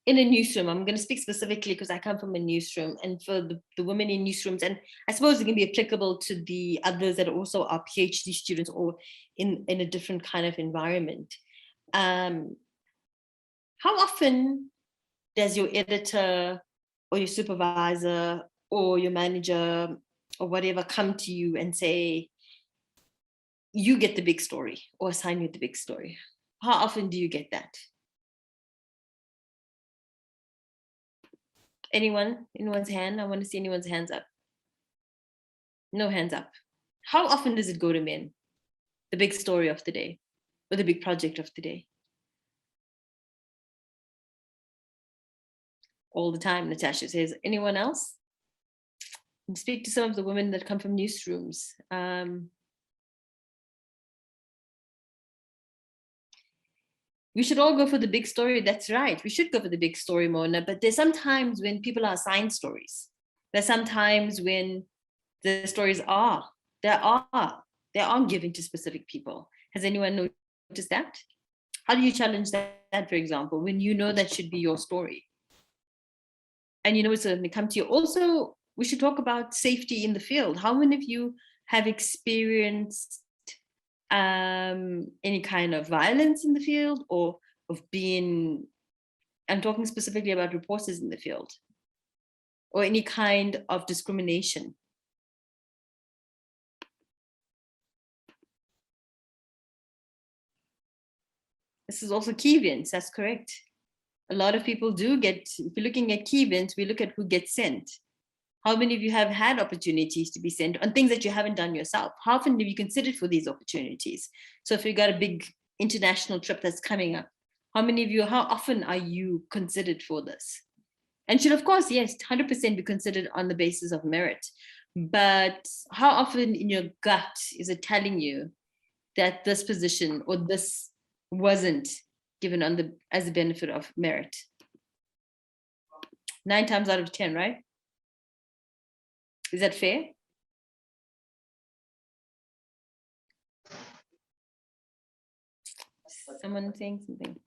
In a newsroom, I'm going to speak specifically because I come from a newsroom, and for the women in newsrooms, and I suppose it can be applicable to the others that also are PhD students or in a different kind of environment. How often does your editor or your supervisor or your manager or whatever come to you and say, you get the big story, or assign you the big story? How often do you get that? Anyone's hand? I want to see anyone's hands up. No hands up. How often does it go to men? The big story of the day, or the big project of the day? All the time, Natasha says. Anyone else? And speak to some of the women that come from newsrooms. We should all go for the big story. That's right. We should go for the big story, Mona. But there's sometimes when people are assigned stories. There's sometimes when the stories are given to specific people. Has anyone noticed that? How do you challenge that, for example, when you know that should be your story? And it's going to come to you. Also, we should talk about safety in the field. How many of you have experienced any kind of violence in the field, or of being, I'm talking specifically about reporters in the field, or any kind of discrimination? This is also key events, that's correct. A lot of people do get, if you're looking at key events, we look at who gets sent. How many of you have had opportunities to be sent on things that you haven't done yourself? How often have you considered for these opportunities? So if you've got a big international trip that's coming up, how many of you, how often are you considered for this? And should, of course, yes, 100% be considered on the basis of merit. But how often in your gut is it telling you that this position or this wasn't given on the as a benefit of merit? 9 times out of 10, right? Is that fair? Someone saying something?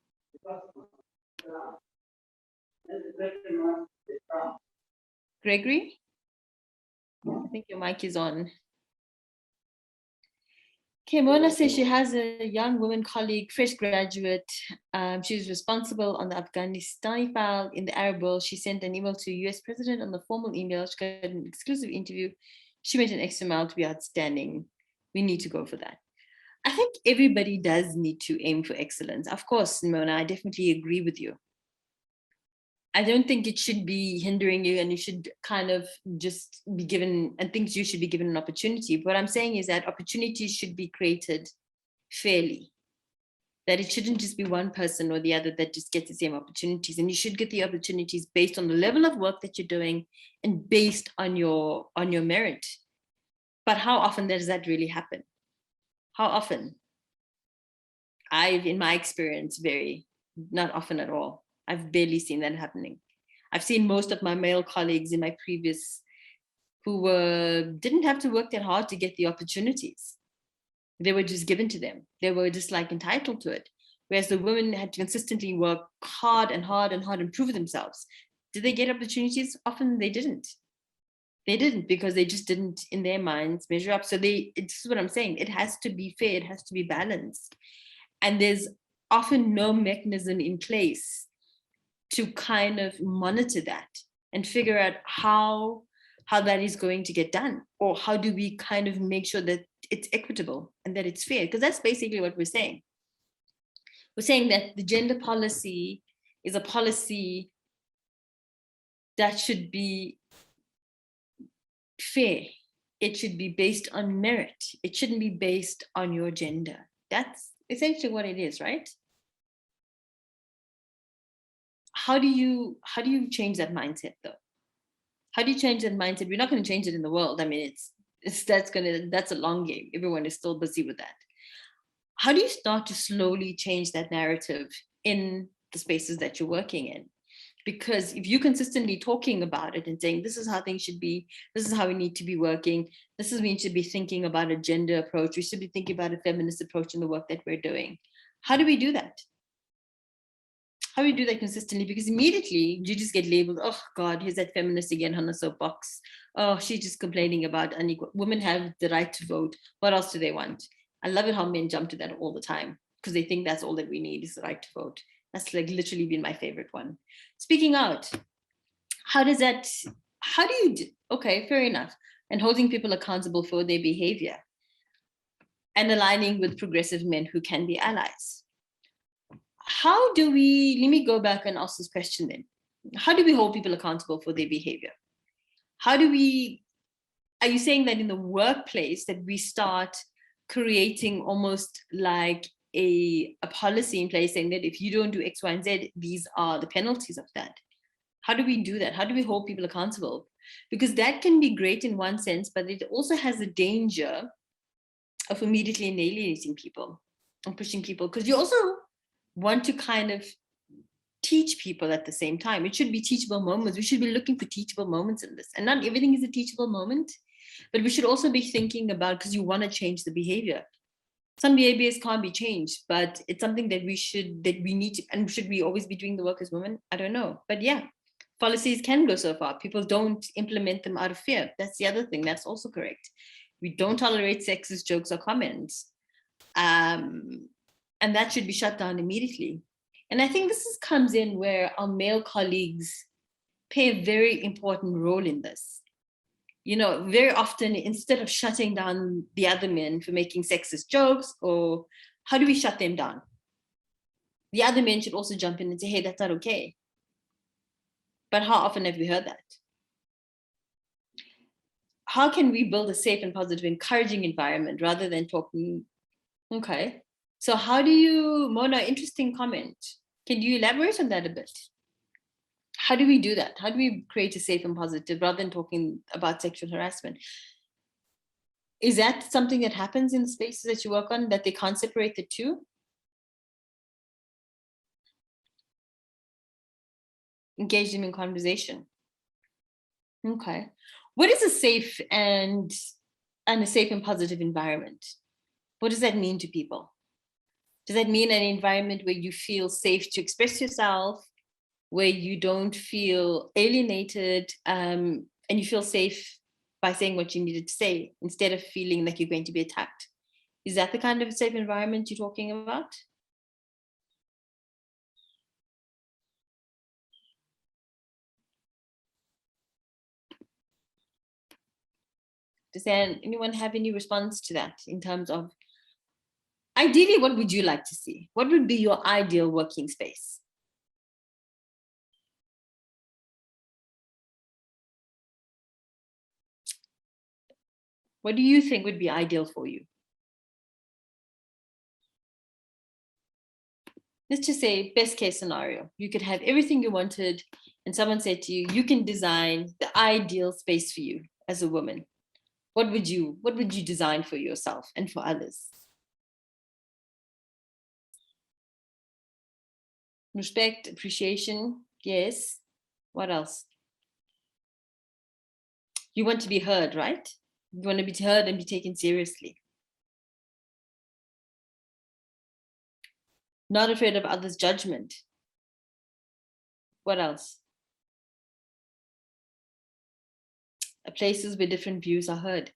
Gregory? I think your mic is on. Okay, Mona says she has a young woman colleague, fresh graduate. She's responsible on the Afghanistani file in the Arab world. She sent an email to US President on the formal email. She got an exclusive interview. She went an extra mile to be outstanding. We need to go for that. I think everybody does need to aim for excellence. Of course, Mona, I definitely agree with you. I don't think it should be hindering you, and you should kind of just be given, and think you should be given an opportunity. What I'm saying is that opportunities should be created fairly, that it shouldn't just be one person or the other that just gets the same opportunities, and you should get the opportunities based on the level of work that you're doing and based on your merit. But how often does that really happen? How often? In my experience, not often at all. I've barely seen that happening. I've seen most of my male colleagues in my previous who didn't have to work that hard to get the opportunities. They were just given to them. They were just like entitled to it. Whereas the women had to consistently work hard and hard and hard and prove themselves. Did they get opportunities? Often they didn't. They didn't, because they just didn't, in their minds, measure up. So it's what I'm saying. It has to be fair. It has to be balanced. And there's often no mechanism in place to kind of monitor that and figure out how that is going to get done, or how do we kind of make sure that it's equitable and that it's fair? Because that's basically what we're saying. We're saying that the gender policy is a policy that should be fair. It should be based on merit. It shouldn't be based on your gender. That's essentially what it is, right? How do you change that mindset, though? How do you change that mindset? We're not going to change it in the world. I mean, that's a long game. Everyone is still busy with that. How do you start to slowly change that narrative in the spaces that you're working in? Because if you're consistently talking about it and saying, this is how things should be, this is how we need to be working, this is, we should be thinking about a gender approach, we should be thinking about a feminist approach in the work that we're doing. How do we do that? How do we do that consistently? Because immediately you just get labeled, oh God, here's that feminist again on the soapbox. Oh, she's just complaining about unequal. Women have the right to vote. What else do they want? I love it how men jump to that all the time, because they think that's all that we need is the right to vote. That's like literally been my favorite one. Speaking out, okay, fair enough. And holding people accountable for their behavior and aligning with progressive men who can be allies. How do we, let me go back and ask this question then. How do we hold people accountable for their behavior? Are you saying that in the workplace that we start creating almost like a policy in place saying that if you don't do X, Y, and Z, these are the penalties of that? How do we do that? How do we hold people accountable? Because that can be great in one sense, but it also has the danger of immediately alienating people and pushing people, because you also want to kind of teach people at the same time. It should be teachable moments. We should be looking for teachable moments in this. And not everything is a teachable moment, but we should also be thinking about, because you want to change the behavior. Some behaviors can't be changed, but it's something that we need to, and should we always be doing the work as women? I don't know. But yeah, policies can go so far. People don't implement them out of fear. That's the other thing. That's also correct. We don't tolerate sexist jokes or comments. And that should be shut down immediately. And I think comes in where our male colleagues play a very important role in this. You know, very often, instead of shutting down the other men for making sexist jokes, or how do we shut them down? The other men should also jump in and say, hey, that's not okay. But how often have we heard that? How can we build a safe and positive, encouraging environment rather than talking? Okay. So how do you, Mona, interesting comment. Can you elaborate on that a bit? How do we do that? How do we create a safe and positive rather than talking about sexual harassment? Is that something that happens in the spaces that you work on, that they can't separate the two? Engage them in conversation. Okay. What is a safe and a safe and positive environment? What does that mean to people? Does that mean an environment where you feel safe to express yourself, where you don't feel alienated, and you feel safe by saying what you needed to say instead of feeling like you're going to be attacked? Is that the kind of safe environment you're talking about? Does anyone have any response to that in terms of, ideally, what would you like to see? What would be your ideal working space? What do you think would be ideal for you? Let's just say best case scenario. You could have everything you wanted and someone said to you, you can design the ideal space for you as a woman. What would you design for yourself and for others? Respect, appreciation, yes. What else? You want to be heard, right? You want to be heard and be taken seriously. Not afraid of others' judgment. What else? Places where different views are heard.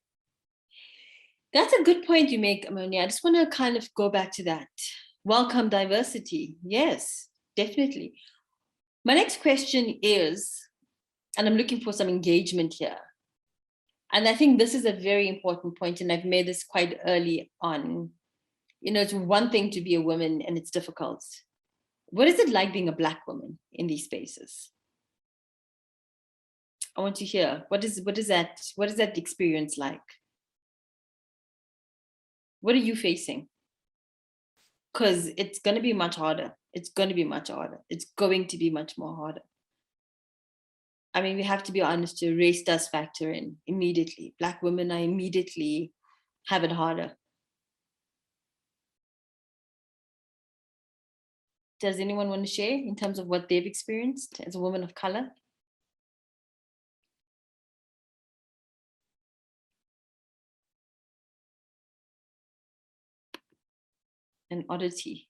That's a good point you make, Ammonia. I just want to kind of go back to that. Welcome diversity. Yes, definitely. My next question is, and I'm looking for some engagement here. And I think this is a very important point, and I've made this quite early on. You know, it's one thing to be a woman and it's difficult. What is it like being a Black woman in these spaces? I want to hear, what is that experience like? What are you facing? Because it's going to be much harder. It's going to be much harder. It's going to be much more harder. I mean, we have to be honest, race does factor in immediately. Black women are immediately have it harder. Does anyone want to share in terms of what they've experienced as a woman of color? An oddity.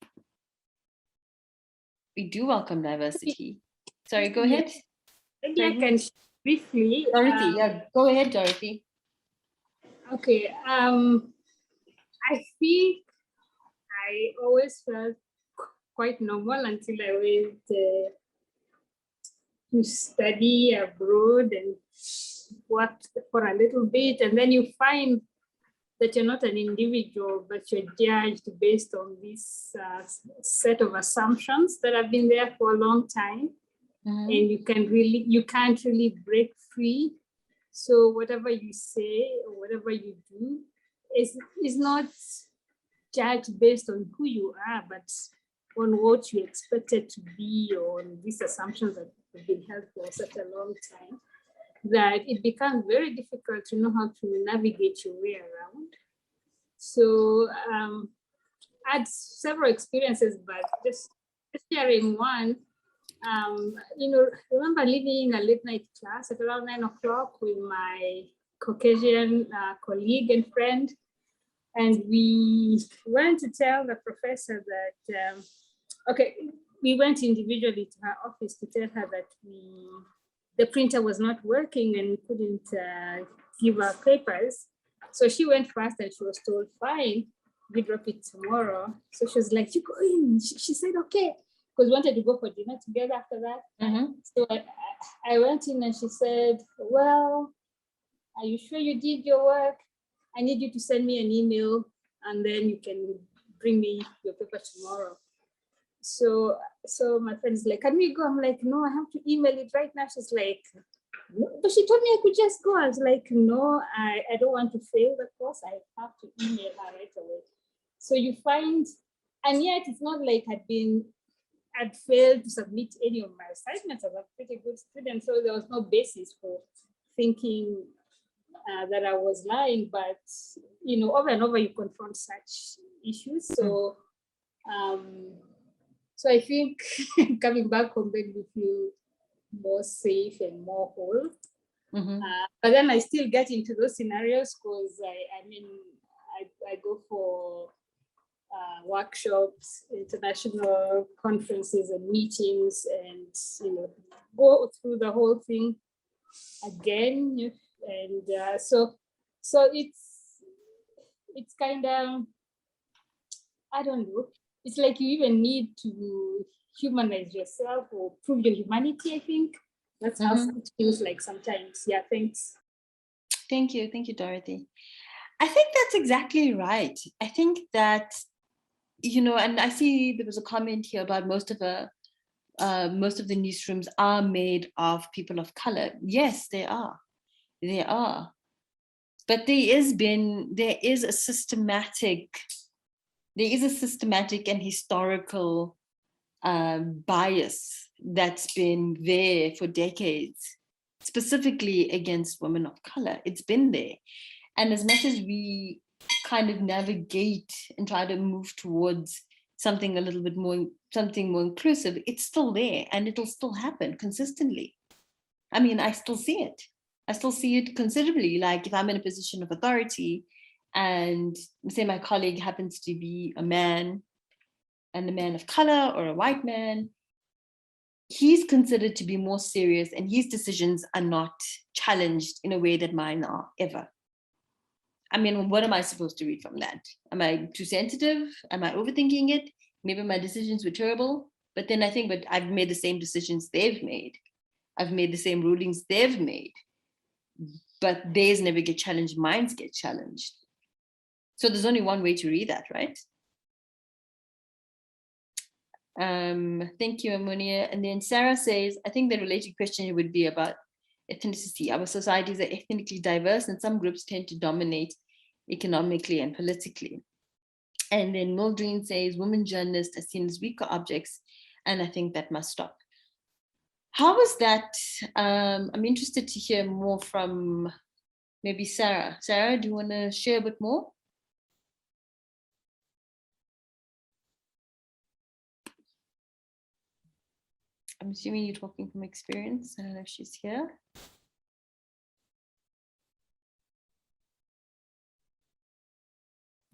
We do welcome diversity. Sorry, go ahead. Maybe I can briefly. Dorothy, yeah, go ahead, Dorothy. Okay. I think I always felt quite normal until I went to study abroad and worked for a little bit, and then you find that you're not an individual, but you're judged based on this set of assumptions that have been there for a long time. Mm-hmm. And you can't really break free. So whatever you say or whatever you do is not judged based on who you are, but on what you expected to be, on these assumptions that have been held for such a long time, that it becomes very difficult to know how to navigate your way around. So I had several experiences, but just sharing one. Remember leading a late night class at around 9 o'clock with my Caucasian colleague and friend. And we went to tell the professor that, we went individually to her office to tell her that we the printer was not working and we couldn't give her papers. So she went first and she was told, fine, we drop it tomorrow. So she was like, you go in. She said, okay, because we wanted to go for dinner together after that. So I went in and she said, well, are you sure you did your work? I need you to send me an email and then you can bring me your paper tomorrow. So my friend's like, can we go? I'm like, no, I have to email it right now. She's like, no. But she told me I could just go. I was like, no, I don't want to fail the course. I have to email her right away. So you find, and yet it's not like I'd failed to submit any of my assignments. I was a pretty good student, so there was no basis for thinking that I was lying. But over and over you confront such issues. So so I think coming back home made me feel more safe and more whole. But then I still get into those scenarios because I go for workshops, international conferences and meetings, and go through the whole thing again. And so it's kind of, I don't know, it's like you even need to humanize yourself or prove your humanity, I think. That's how it feels like sometimes. Yeah, thanks. Thank you, Dorothy. I think that's exactly right. I think that, and I see there was a comment here about most of the newsrooms are made of people of color. Yes, they are. They are. But there is a systematic and historical bias that's been there for decades, specifically against women of color. It's been there. And as much as we kind of navigate and try to move towards something a little bit more, something more inclusive, it's still there and it'll still happen consistently. I mean, I still see it. I still see it considerably. Like if I'm in a position of authority and say my colleague happens to be a man and a man of color or a white man, he's considered to be more serious and his decisions are not challenged in a way that mine are ever. I mean, what am I supposed to read from that? Am I too sensitive? Am I overthinking it? Maybe my decisions were terrible, but then I think, but I've made the same decisions they've made. I've made the same rulings they've made, but theirs never get challenged, mine get challenged. So there's only one way to read that, right? Thank you, Amonia. And then Sarah says, I think the related question would be about ethnicity. Our societies are ethnically diverse and some groups tend to dominate economically and politically. And then Mildred says, women journalists are seen as weaker objects, and I think that must stop. How was that? I'm interested to hear more from maybe Sarah. Sarah, do you want to share a bit more? I'm assuming you're talking from experience. I don't know if she's here.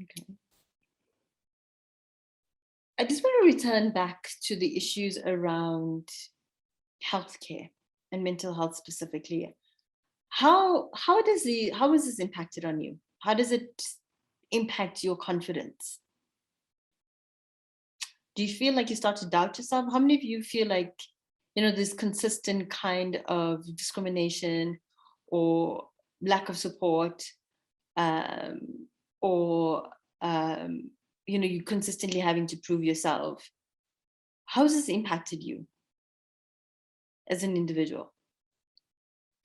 Okay. I just want to return back to the issues around healthcare and mental health specifically. How has this impacted on you? How does it impact your confidence? Do you feel like you start to doubt yourself? How many of you feel like, this consistent kind of discrimination or lack of support, or you consistently having to prove yourself? How has this impacted you as an individual?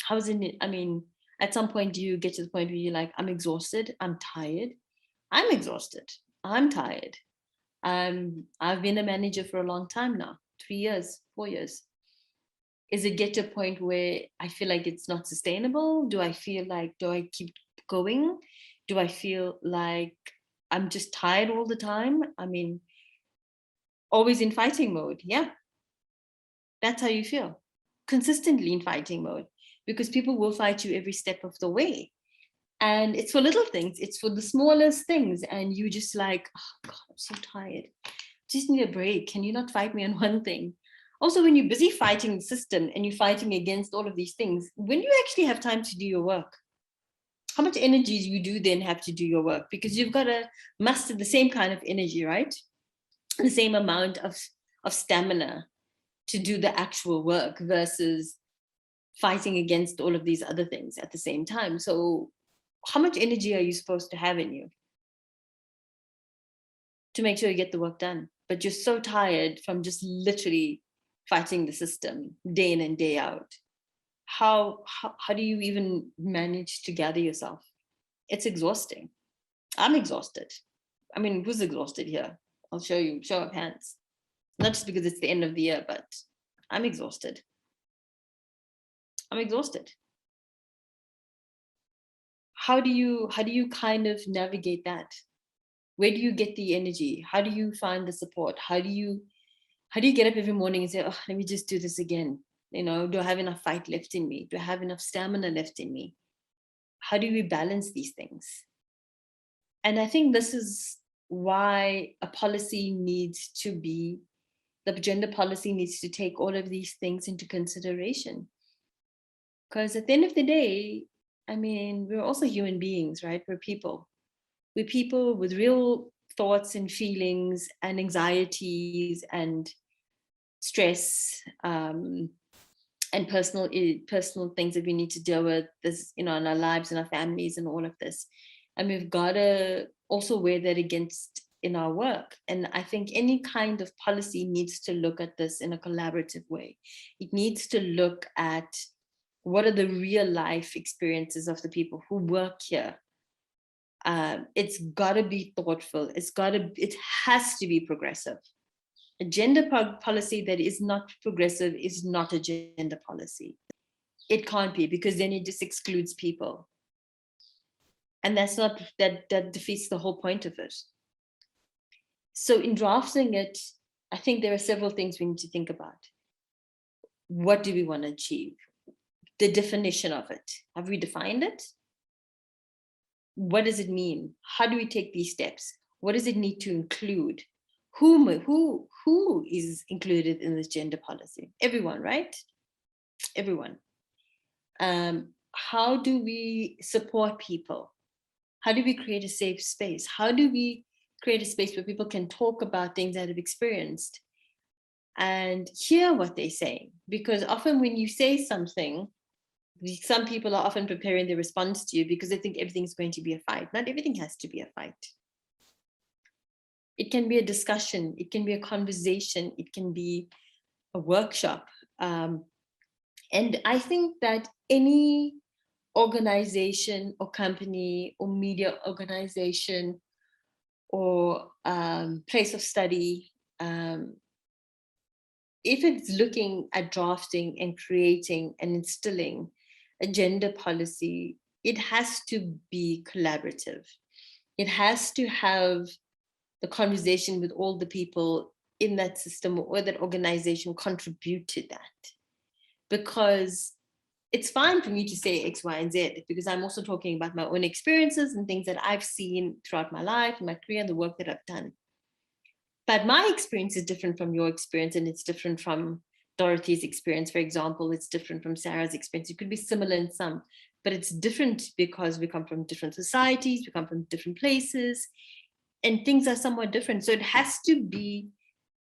How is it? I mean, at some point, do you get to the point where you're like, I'm exhausted, I'm tired, I'm exhausted, I'm tired. I've been a manager for a long time now, 3 years, 4 years. Is it get to a point where I feel like it's not sustainable? Do I feel like, do I keep going? Do I feel like I'm just tired all the time? I mean, always in fighting mode. Yeah, that's how you feel. Consistently in fighting mode, because people will fight you every step of the way. And it's for little things, it's for the smallest things. And you just like, oh God, I'm so tired. Just need a break. Can you not fight me on one thing? Also, when you're busy fighting the system and you're fighting against all of these things, when you actually have time to do your work, how much energy you do then have to do your work? Because you've got to muster the same kind of energy, right? The same amount of stamina to do the actual work versus fighting against all of these other things at the same time. So how much energy are you supposed to have in you to make sure you get the work done? But you're so tired from just literally fighting the system day in and day out. How do you even manage to gather yourself? It's exhausting. I'm exhausted. I mean, who's exhausted here? I'll show of hands. Not just because it's the end of the year, but I'm exhausted. I'm exhausted. How do you kind of navigate that? Where do you get the energy? How do you find the support? How do you get up every morning and say, oh, let me just do this again? You know, do I have enough fight left in me? Do I have enough stamina left in me? How do we balance these things? And I think this is why a policy needs to be, the gender policy needs to take all of these things into consideration. Because at the end of the day, I mean, we're also human beings, right? We're people. We're people with real thoughts and feelings and anxieties and stress and personal things that we need to deal with, this, you know, in our lives and our families and all of this. And we've got to also weigh that against in our work. And I think any kind of policy needs to look at this in a collaborative way. It needs to look at what are the real life experiences of the people who work here. It's got to be thoughtful. It has to be progressive. A gender policy that is not progressive is not a gender policy. It can't be, because then it just excludes people. And that's not, that defeats the whole point of it. So in drafting it, I think there are several things we need to think about. What do we want to achieve? The definition of it. Have we defined it? What does it mean? How do we take these steps? What does it need to include? Who is included in this gender policy? Everyone, right? Everyone. How do we support people? How do we create a safe space? How do we create a space where people can talk about things that they've experienced and hear what they're saying? Because often when you say something, some people are often preparing their response to you because they think everything's going to be a fight. Not everything has to be a fight. It can be a discussion. It can be a conversation. It can be a workshop. And I think that any organization or company or media organization or place of study, if it's looking at drafting and creating and instilling a gender policy, it has to be collaborative. It has to have the conversation with all the people in that system or that organization contribute to that. Because it's fine for me to say X, Y, and Z, because I'm also talking about my own experiences and things that I've seen throughout my life and my career and the work that I've done. But my experience is different from your experience, and it's different from Dorothy's experience, for example. It's different from Sarah's experience. It could be similar in some, but it's different because we come from different societies, we come from different places, and things are somewhat different. So it has to be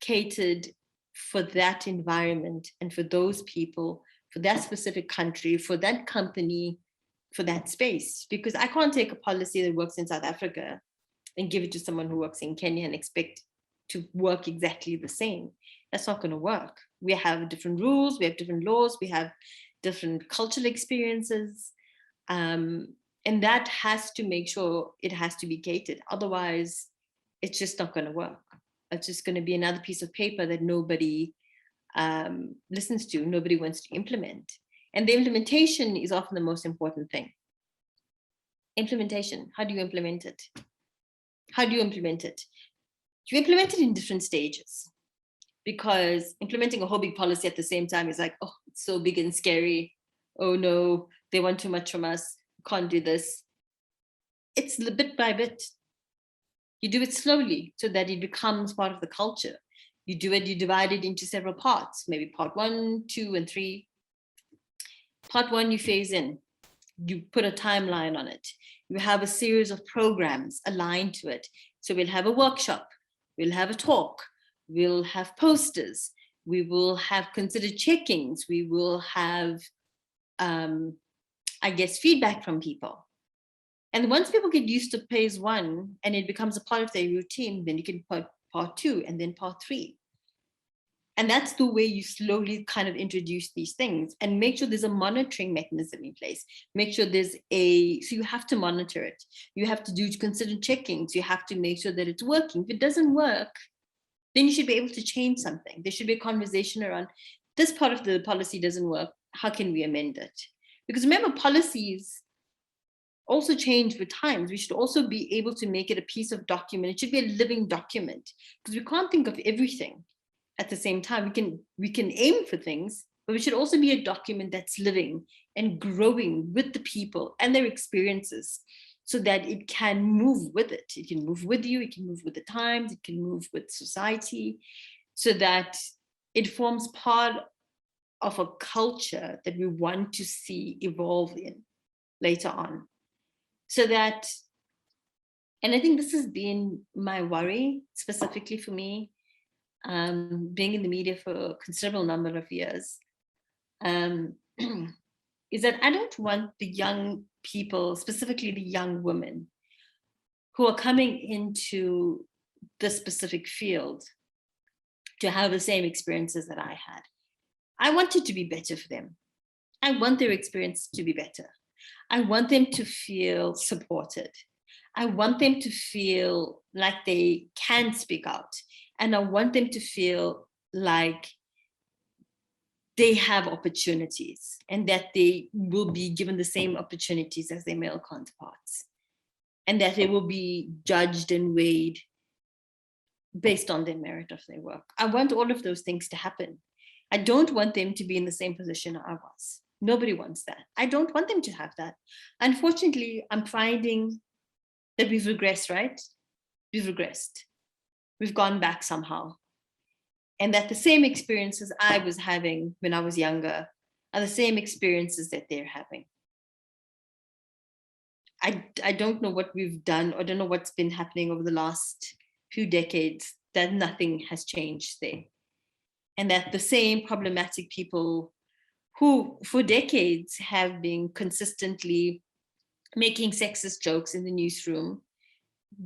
catered for that environment and for those people, for that specific country, for that company, for that space. Because I can't take a policy that works in South Africa and give it to someone who works in Kenya and expect to work exactly the same. That's not going to work. We have different rules, we have different laws, we have different cultural experiences. And that has to make sure it has to be catered. Otherwise, it's just not going to work. It's just going to be another piece of paper that nobody listens to, nobody wants to implement. And the implementation is often the most important thing. Implementation, how do you implement it? How do you implement it? You implement it in different stages, because implementing a whole big policy at the same time is like, oh, it's so big and scary. Oh no, they want too much from us. Can't do this. It's bit by bit. You do it slowly so that it becomes part of the culture. You do it, you divide it into several parts, maybe part 1, 2, and 3. Part 1, you phase in. You put a timeline on it. You have a series of programs aligned to it. So we'll have a workshop, we'll have a talk, we'll have posters, we will have considered checkings, we will have, I guess, feedback from people. And once people get used to phase 1 and it becomes a part of their routine, then you can put part 2 and then part 3. And that's the way you slowly kind of introduce these things and make sure there's a monitoring mechanism in place. Make sure so you have to monitor it. You have to do considered checkings. You have to make sure that it's working. If it doesn't work, then you should be able to change something. There should be a conversation around this part of the policy doesn't work. How can we amend it? Because remember, policies also change with times. We should also be able to make it a piece of document. It should be a living document because we can't think of everything at the same time. We can aim for things, but we should also be a document that's living and growing with the people and their experiences so that it can move with it. It can move with you, it can move with the times, it can move with society, so that it forms part of a culture that we want to see evolve in later on. So that, and I think this has been my worry specifically for me, being in the media for a considerable number of years, is that I don't want the young people, specifically the young women who are coming into this specific field, to have the same experiences that I had. I want it to be better for them. I want their experience to be better. I want them to feel supported. I want them to feel like they can speak out. And I want them to feel like they have opportunities and that they will be given the same opportunities as their male counterparts, and that they will be judged and weighed based on the merit of their work. I want all of those things to happen. I don't want them to be in the same position I was. Nobody wants that. I don't want them to have that. Unfortunately, I'm finding that we've regressed, right? We've regressed. We've gone back somehow. And that the same experiences I was having when I was younger are the same experiences that they're having. I don't know what we've done, or don't know what's been happening over the last few decades, that nothing has changed there. And that the same problematic people who for decades have been consistently making sexist jokes in the newsroom,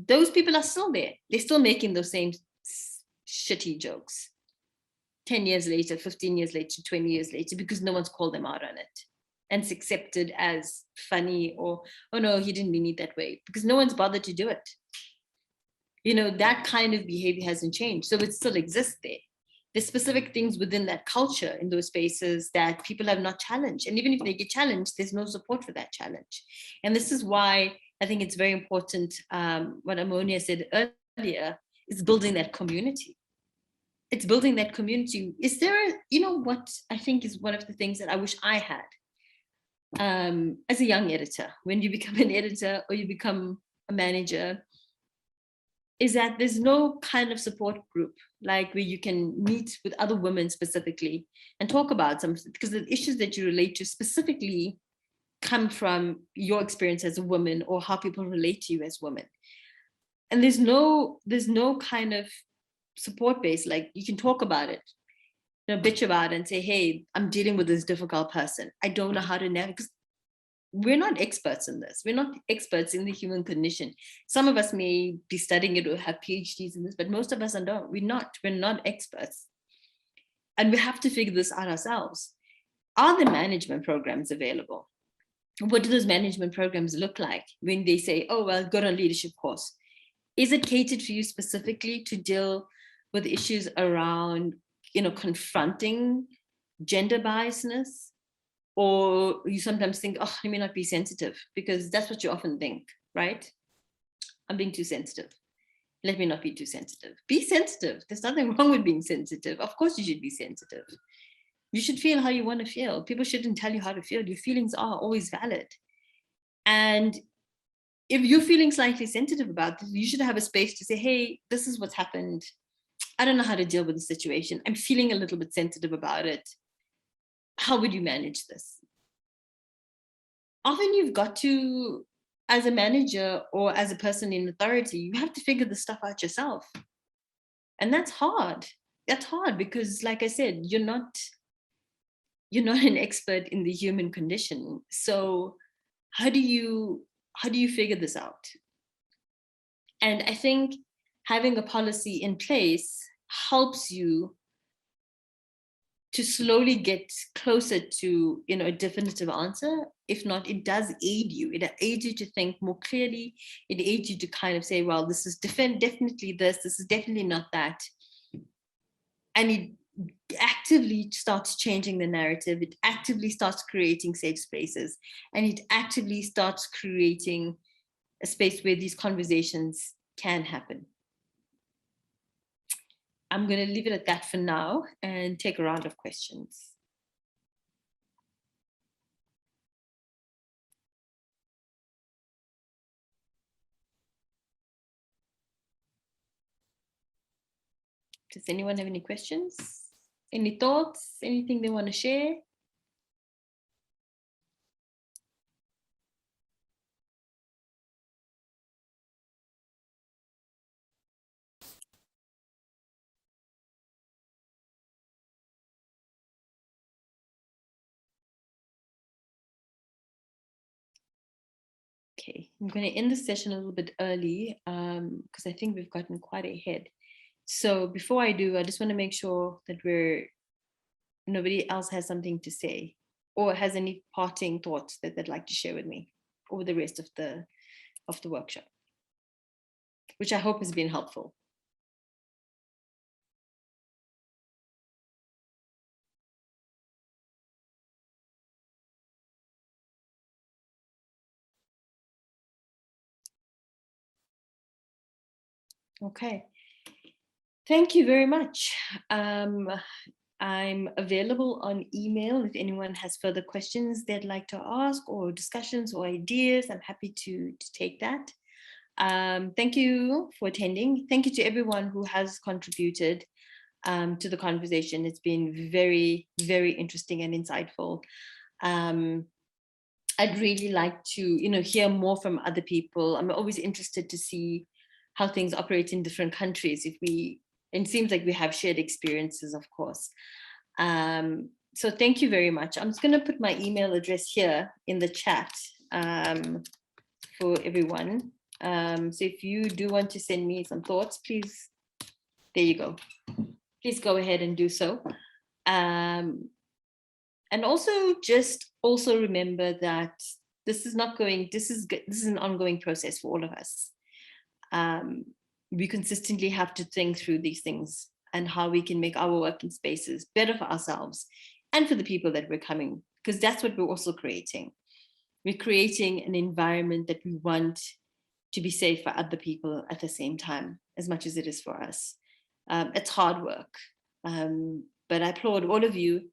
those people are still there. They're still making those same shitty jokes 10 years later, 15 years later, 20 years later, because no one's called them out on it. And it's accepted as funny, or, oh no, he didn't mean it that way, because no one's bothered to do it. You know, that kind of behavior hasn't changed. So it still exists there. There's specific things within that culture in those spaces that people have not challenged. And even if they get challenged, there's no support for that challenge. And this is why I think it's very important, what Ammonia said earlier, is building that community. It's building that community. Is there, you know, what I think is one of the things that I wish I had as a young editor, when you become an editor or you become a manager, is that there's no kind of support group, like where you can meet with other women specifically and talk about some, because the issues that you relate to specifically come from your experience as a woman or how people relate to you as women. And there's no kind of support base, like you can talk about it, you know, bitch about it and say, hey, I'm dealing with this difficult person. I don't know how to navigate, because we're not experts in this. We're not experts in the human condition. Some of us may be studying it or have PhDs in this, but most of us don't. We're not experts. And we have to figure this out ourselves. Are the management programs available? What do those management programs look like when they say, oh, well, go on a leadership course? Is it catered for you specifically to deal with issues around, you know, confronting gender biasness? Or you sometimes think, oh, I may not be sensitive, because that's what you often think, right? I'm being too sensitive. Let me not be too sensitive. Be sensitive. There's nothing wrong with being sensitive. Of course you should be sensitive. You should feel how you want to feel. People shouldn't tell you how to feel. Your feelings are always valid. And if you're feeling slightly sensitive about this, you should have a space to say, hey, this is what's happened. I don't know how to deal with the situation. I'm feeling a little bit sensitive about it. How would you manage this? Often you've got to, as a manager or as a person in authority, you have to figure this stuff out yourself. And that's hard. That's hard because, like I said, you're not an expert in the human condition. So how do you figure this out? And I think having a policy in place helps you to slowly get closer to, a definitive answer. If not, it does aid you. It aids you to think more clearly. It aids you to kind of say, well, this is definitely this is definitely not that. And it actively starts changing the narrative. It actively starts creating safe spaces. And it actively starts creating a space where these conversations can happen. I'm going to leave it at that for now and take a round of questions. Does anyone have any questions? Any thoughts? Anything they want to share? Okay, I'm going to end the session a little bit early because I think we've gotten quite ahead. So before I do, I just want to make sure that nobody else has something to say or has any parting thoughts that they'd like to share with me over the rest of the workshop, which I hope has been helpful. Okay. Thank you very much. I'm available on email if anyone has further questions they'd like to ask or discussions or ideas. I'm happy to take that. Thank you for attending. Thank you to everyone who has contributed to the conversation. It's been very, very interesting and insightful. I'd really like to, hear more from other people. I'm always interested to see how things operate in different countries. It seems like we have shared experiences, of course. So thank you very much. I'm just going to put my email address here in the chat for everyone. So if you do want to send me some thoughts, please, there you go. Please go ahead and do so. And also remember that this is an ongoing process for all of us. We consistently have to think through these things and how we can make our working spaces better for ourselves and for the people that we're coming, because that's what we're also creating. We're creating an environment that we want to be safe for other people at the same time, as much as it is for us. It's hard work, but I applaud all of you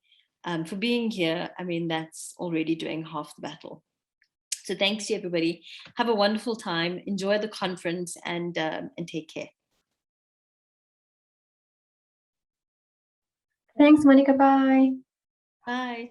for being here. I mean, that's already doing half the battle. So thanks to everybody. Have a wonderful time. Enjoy the conference and take care. Thanks, Monica. Bye. Bye.